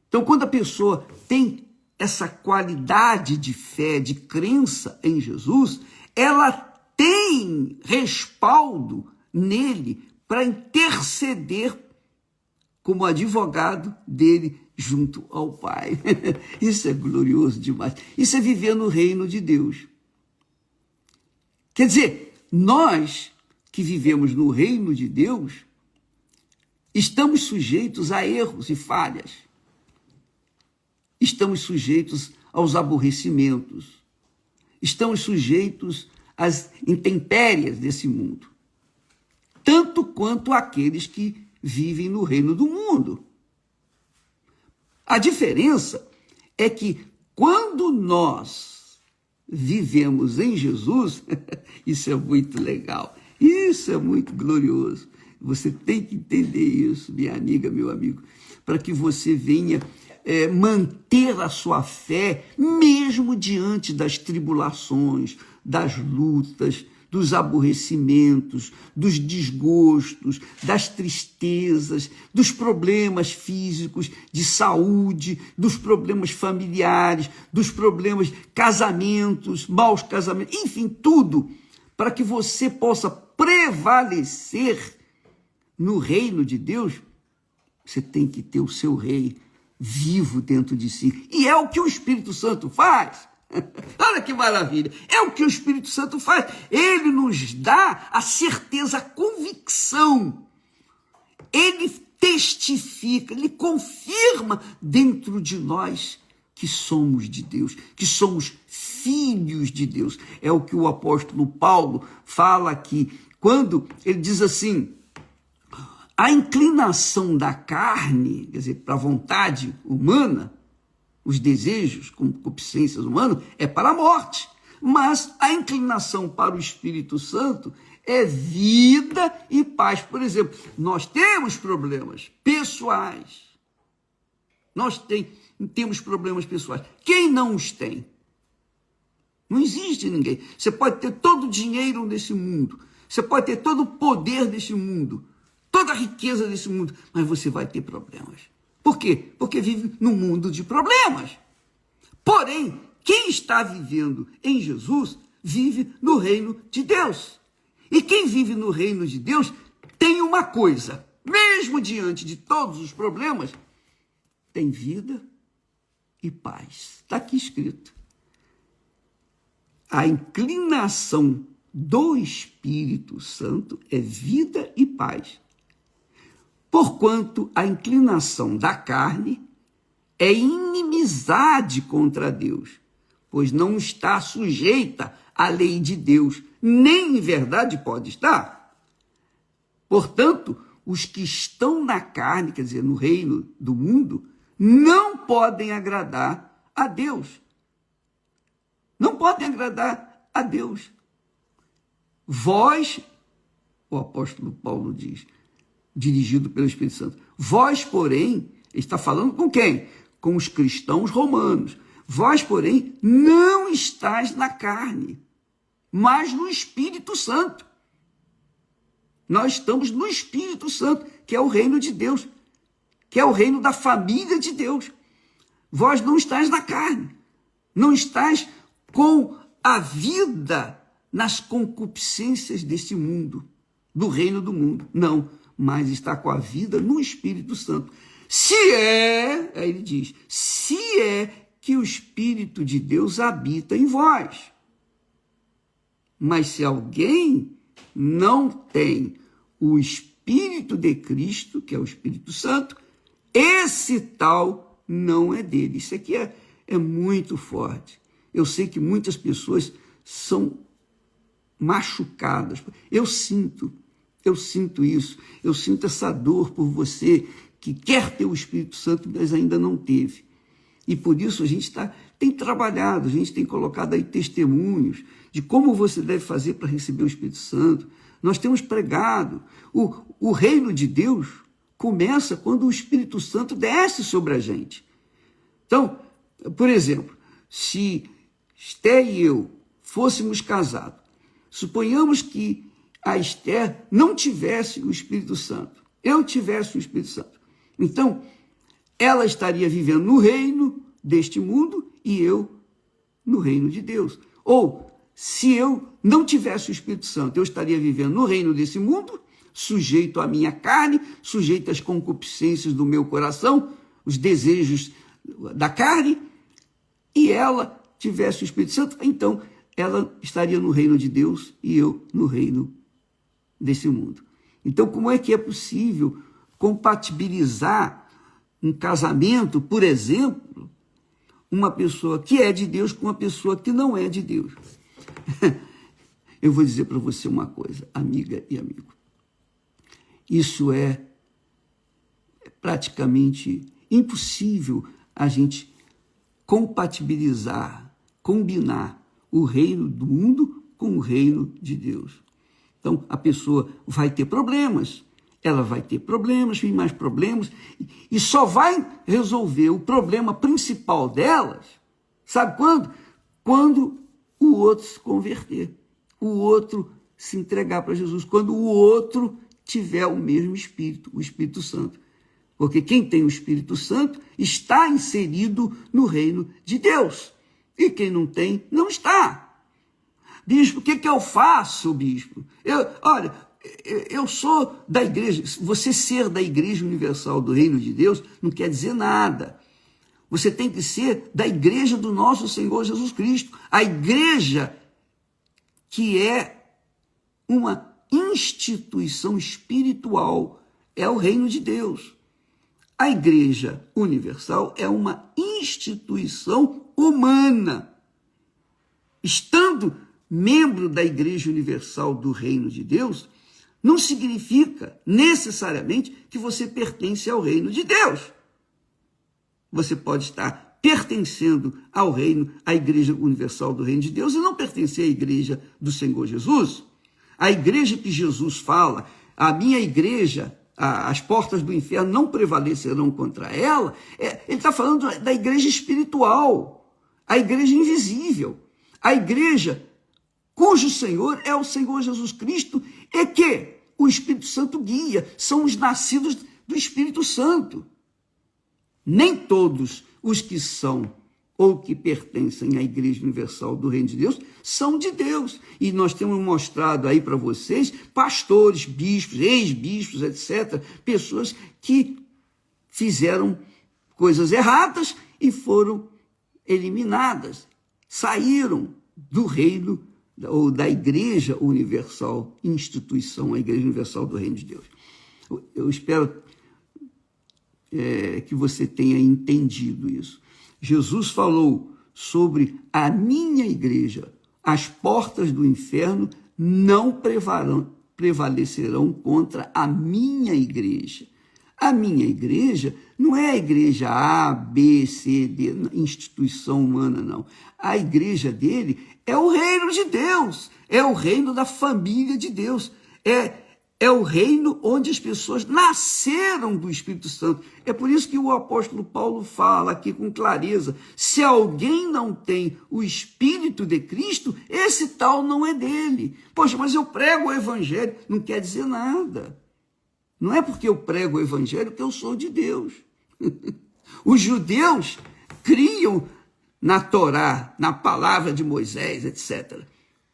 Então, quando a pessoa tem essa qualidade de fé, de crença em Jesus, ela tem respaldo nele para interceder como advogado dele junto ao Pai. Isso é glorioso demais. Isso é viver no reino de Deus. Quer dizer, nós que vivemos no reino de Deus, estamos sujeitos a erros e falhas. Estamos sujeitos aos aborrecimentos. Estamos sujeitos às intempéries desse mundo. Tanto quanto aqueles que vivem no reino do mundo. A diferença é que quando nós vivemos em Jesus, isso é muito legal, isso é muito glorioso. Você tem que entender isso, minha amiga, meu amigo, para que você venha manter a sua fé, mesmo diante das tribulações, das lutas, dos aborrecimentos, dos desgostos, das tristezas, dos problemas físicos, de saúde, dos problemas familiares, dos problemas casamentos, maus casamentos, enfim, tudo, para que você possa prevalecer no reino de Deus. Você tem que ter o seu rei vivo dentro de si. E é o que o Espírito Santo faz. Olha que maravilha. É o que o Espírito Santo faz. Ele nos dá a certeza, a convicção. Ele testifica, ele confirma dentro de nós que somos de Deus, que somos filhos de Deus. É o que o apóstolo Paulo fala aqui, quando ele diz assim: a inclinação da carne, quer dizer, para a vontade humana, os desejos, concupiscências humanas, é para a morte. Mas a inclinação para o Espírito Santo é vida e paz. Por exemplo, nós temos problemas pessoais. Temos problemas pessoais. Quem não os tem? Não existe ninguém. Você pode ter todo o dinheiro desse mundo. Você pode ter todo o poder desse mundo. Toda a riqueza desse mundo. Mas você vai ter problemas. Por quê? Porque vive num mundo de problemas. Porém, quem está vivendo em Jesus, vive no reino de Deus. E quem vive no reino de Deus tem uma coisa. Mesmo diante de todos os problemas, tem vida e paz. Está aqui escrito. A inclinação do Espírito Santo é vida e paz. Porquanto a inclinação da carne é inimizade contra Deus, pois não está sujeita à lei de Deus, nem em verdade pode estar. Portanto, os que estão na carne, quer dizer, no reino do mundo, não podem agradar a Deus. Não podem agradar a Deus. Vós, o apóstolo Paulo diz, dirigido pelo Espírito Santo, vós, porém, está falando com quem? Com os cristãos romanos. Vós, porém, não estáis na carne, mas no Espírito Santo. Nós estamos no Espírito Santo, que é o reino de Deus, que é o reino da família de Deus. Vós não estáis na carne, não estáis com a vida nas concupiscências deste mundo, do reino do mundo. Não, mas está com a vida no Espírito Santo. Aí ele diz, se é que o Espírito de Deus habita em vós. Mas se alguém não tem o Espírito de Cristo, que é o Espírito Santo, esse tal não é dele. Isso aqui é muito forte. Eu sei que muitas pessoas são machucadas. Eu sinto isso. Eu sinto essa dor por você que quer ter o Espírito Santo, mas ainda não teve. E por isso a gente tem trabalhado, a gente tem colocado aí testemunhos de como você deve fazer para receber o Espírito Santo. Nós temos pregado. O reino de Deus começa quando o Espírito Santo desce sobre a gente. Então, por exemplo, se Esther e eu fôssemos casados, suponhamos que a Esther não tivesse o Espírito Santo, eu tivesse o Espírito Santo. Então, ela estaria vivendo no reino deste mundo e eu no reino de Deus. Ou, se eu não tivesse o Espírito Santo, eu estaria vivendo no reino desse mundo, sujeito à minha carne, sujeito às concupiscências do meu coração, os desejos da carne, e ela tivesse o Espírito Santo, então ela estaria no reino de Deus e eu no reino desse mundo. Então, como é que é possível compatibilizar um casamento, por exemplo, uma pessoa que é de Deus com uma pessoa que não é de Deus? Eu vou dizer para você uma coisa, amiga e amigo. Isso é praticamente impossível a gente compatibilizar, combinar o reino do mundo com o reino de Deus. Então, a pessoa vai ter problemas, ela vai ter problemas e mais problemas, e só vai resolver o problema principal delas, sabe quando? Quando o outro se converter, o outro se entregar para Jesus, quando o outro tiver o mesmo Espírito, o Espírito Santo. Porque quem tem o Espírito Santo está inserido no reino de Deus. E quem não tem, não está. Bispo, o que eu faço, bispo? Eu sou da igreja. Você ser da Igreja Universal do Reino de Deus não quer dizer nada. Você tem que ser da igreja do nosso Senhor Jesus Cristo. A igreja que é uma instituição espiritual é o reino de Deus. A Igreja Universal é uma instituição humana. Estando membro da Igreja Universal do Reino de Deus, não significa necessariamente que você pertence ao reino de Deus. Você pode estar pertencendo ao reino, à Igreja Universal do Reino de Deus, e não pertencer à Igreja do Senhor Jesus. A igreja que Jesus fala, a minha igreja, as portas do inferno não prevalecerão contra ela, ele está falando da igreja espiritual, a igreja invisível, a igreja cujo Senhor é o Senhor Jesus Cristo e que o Espírito Santo guia, são os nascidos do Espírito Santo. Nem todos os que são ou que pertencem à Igreja Universal do Reino de Deus são de Deus. E nós temos mostrado aí para vocês pastores, bispos, ex-bispos, etc., pessoas que fizeram coisas erradas e foram eliminadas, saíram do reino ou da Igreja Universal, instituição, a Igreja Universal do Reino de Deus. Eu espero que você tenha entendido isso. Jesus falou sobre a minha igreja, as portas do inferno não prevalecerão contra a minha igreja. A minha igreja não é a igreja A, B, C, D, instituição humana, não. A igreja dele é o reino de Deus, é o reino da família de Deus, é o reino onde as pessoas nasceram do Espírito Santo. É por isso que o apóstolo Paulo fala aqui com clareza, se alguém não tem o Espírito de Cristo, esse tal não é dele. Poxa, mas eu prego o evangelho, não quer dizer nada. Não é porque eu prego o evangelho que eu sou de Deus. Os judeus criam na Torá, na palavra de Moisés, etc.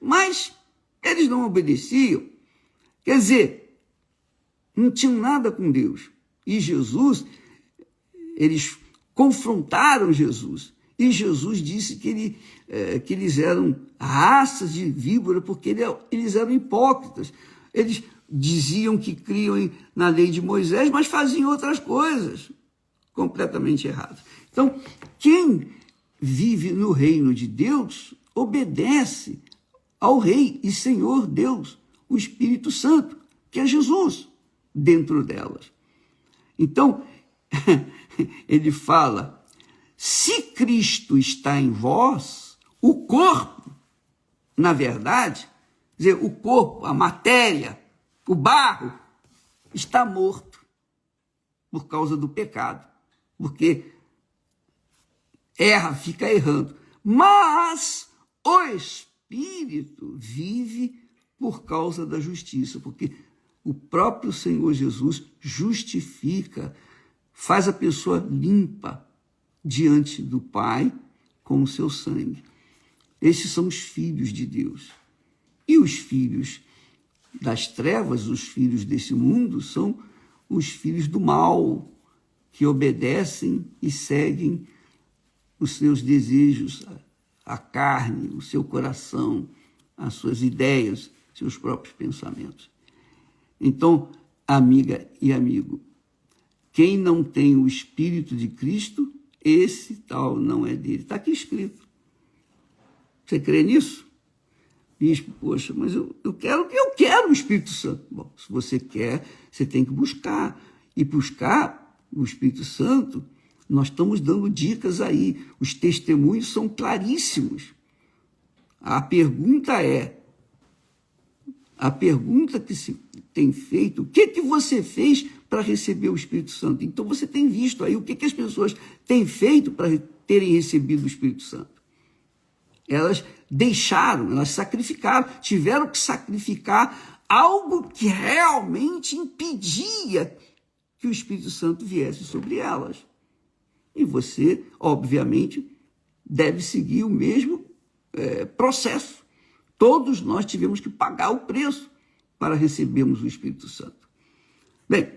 Mas eles não obedeciam. Quer dizer, não tinham nada com Deus. E Jesus, eles confrontaram Jesus. E Jesus disse que eles eram raças de víbora, porque eles eram hipócritas. Eles diziam que criam na lei de Moisés, mas faziam outras coisas completamente erradas. Então, quem vive no reino de Deus obedece ao Rei e Senhor Deus, o Espírito Santo, que é Jesus, dentro delas. Então, ele fala, se Cristo está em vós, o corpo, na verdade, quer dizer, o corpo, a matéria, o barro, está morto por causa do pecado, porque erra, fica errando. Mas o Espírito vive por causa da justiça, porque o próprio Senhor Jesus justifica, faz a pessoa limpa diante do Pai com o seu sangue. Esses são os filhos de Deus. E os filhos das trevas, os filhos desse mundo, são os filhos do mal, que obedecem e seguem os seus desejos, a carne, o seu coração, as suas ideias, seus próprios pensamentos. Então, amiga e amigo, quem não tem o Espírito de Cristo, esse tal não é dele. Está aqui escrito. Você crê nisso? Bispo, poxa, mas eu quero o Espírito Santo. Bom, se você quer, você tem que buscar. E buscar o Espírito Santo, nós estamos dando dicas aí. Os testemunhos são claríssimos. A pergunta que se tem feito, o que você fez para receber o Espírito Santo? Então você tem visto aí o que as pessoas têm feito para terem recebido o Espírito Santo. Elas deixaram, elas sacrificaram, tiveram que sacrificar algo que realmente impedia que o Espírito Santo viesse sobre elas. E você, obviamente, deve seguir o mesmo processo. Todos nós tivemos que pagar o preço para recebermos o Espírito Santo. Bem,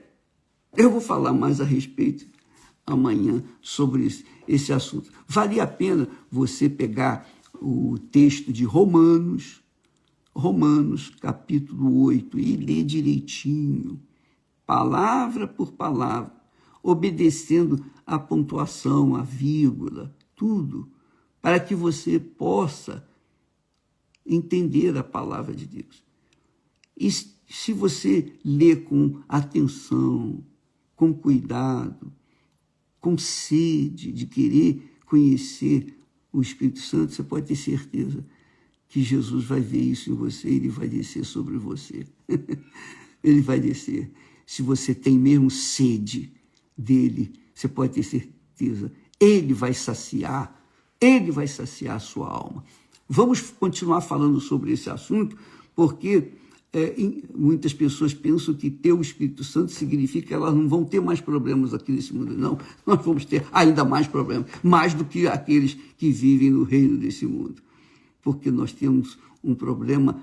eu vou falar mais a respeito amanhã sobre esse assunto. Vale a pena você pegar o texto de Romanos, capítulo 8, e ler direitinho. palavra por palavra, obedecendo a pontuação, a vírgula, tudo, para que você possa entender a palavra de Deus. E se você lê com atenção, com cuidado, com sede de querer conhecer o Espírito Santo, você pode ter certeza que Jesus vai ver isso em você, ele vai descer sobre você. Ele vai descer. Se você tem mesmo sede dele, você pode ter certeza, ele vai saciar a sua alma. Vamos continuar falando sobre esse assunto, porque muitas pessoas pensam que ter o Espírito Santo significa que elas não vão ter mais problemas aqui nesse mundo. Não, nós vamos ter ainda mais problemas, mais do que aqueles que vivem no reino desse mundo. Porque nós temos um problema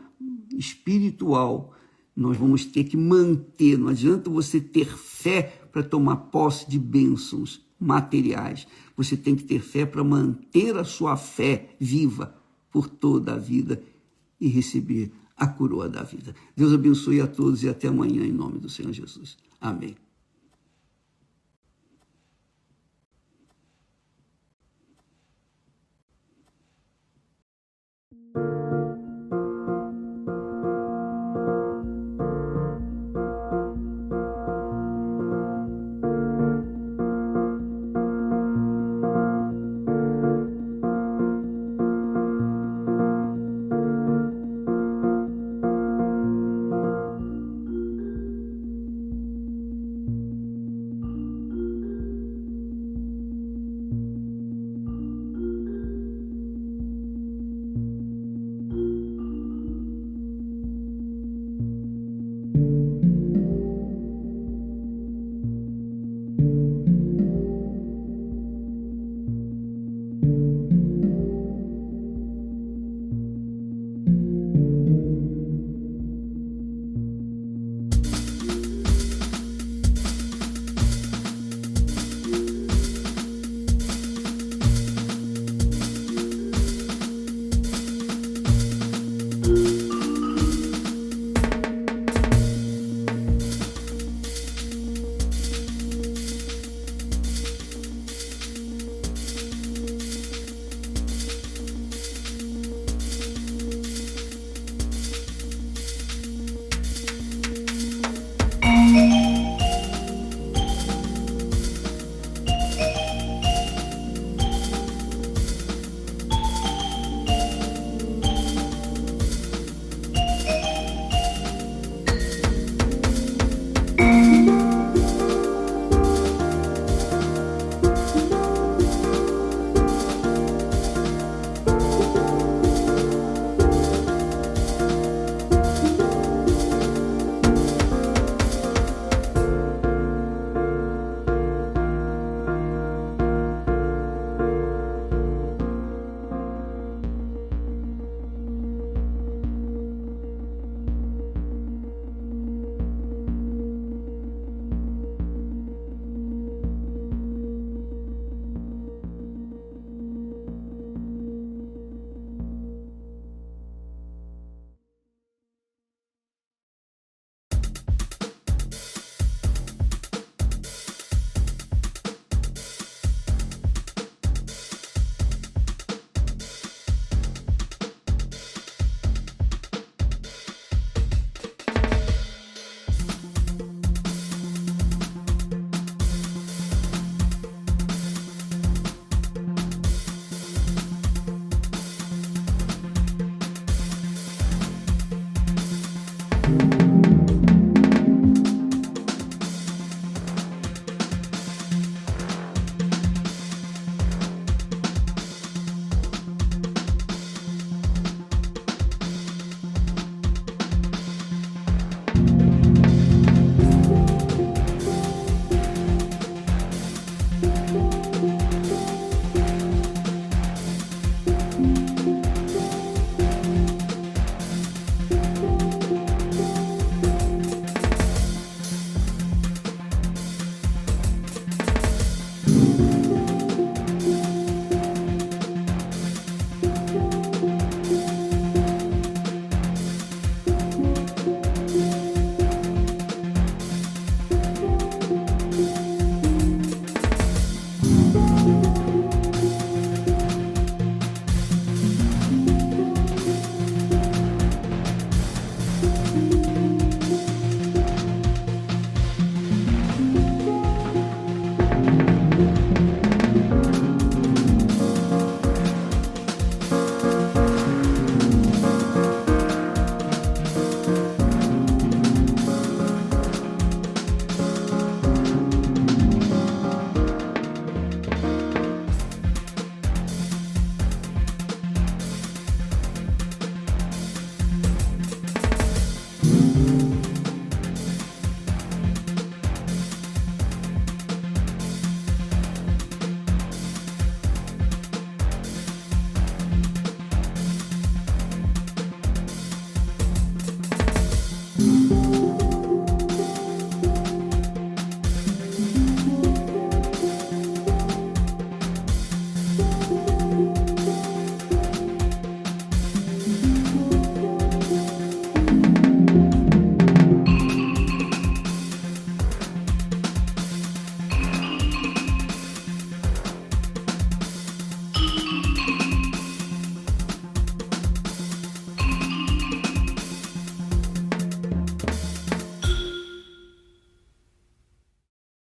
espiritual, nós vamos ter que manter, não adianta você ter fé para tomar posse de bênçãos materiais, você tem que ter fé para manter a sua fé viva por toda a vida e receber a coroa da vida. Deus abençoe a todos e até amanhã em nome do Senhor Jesus. Amém.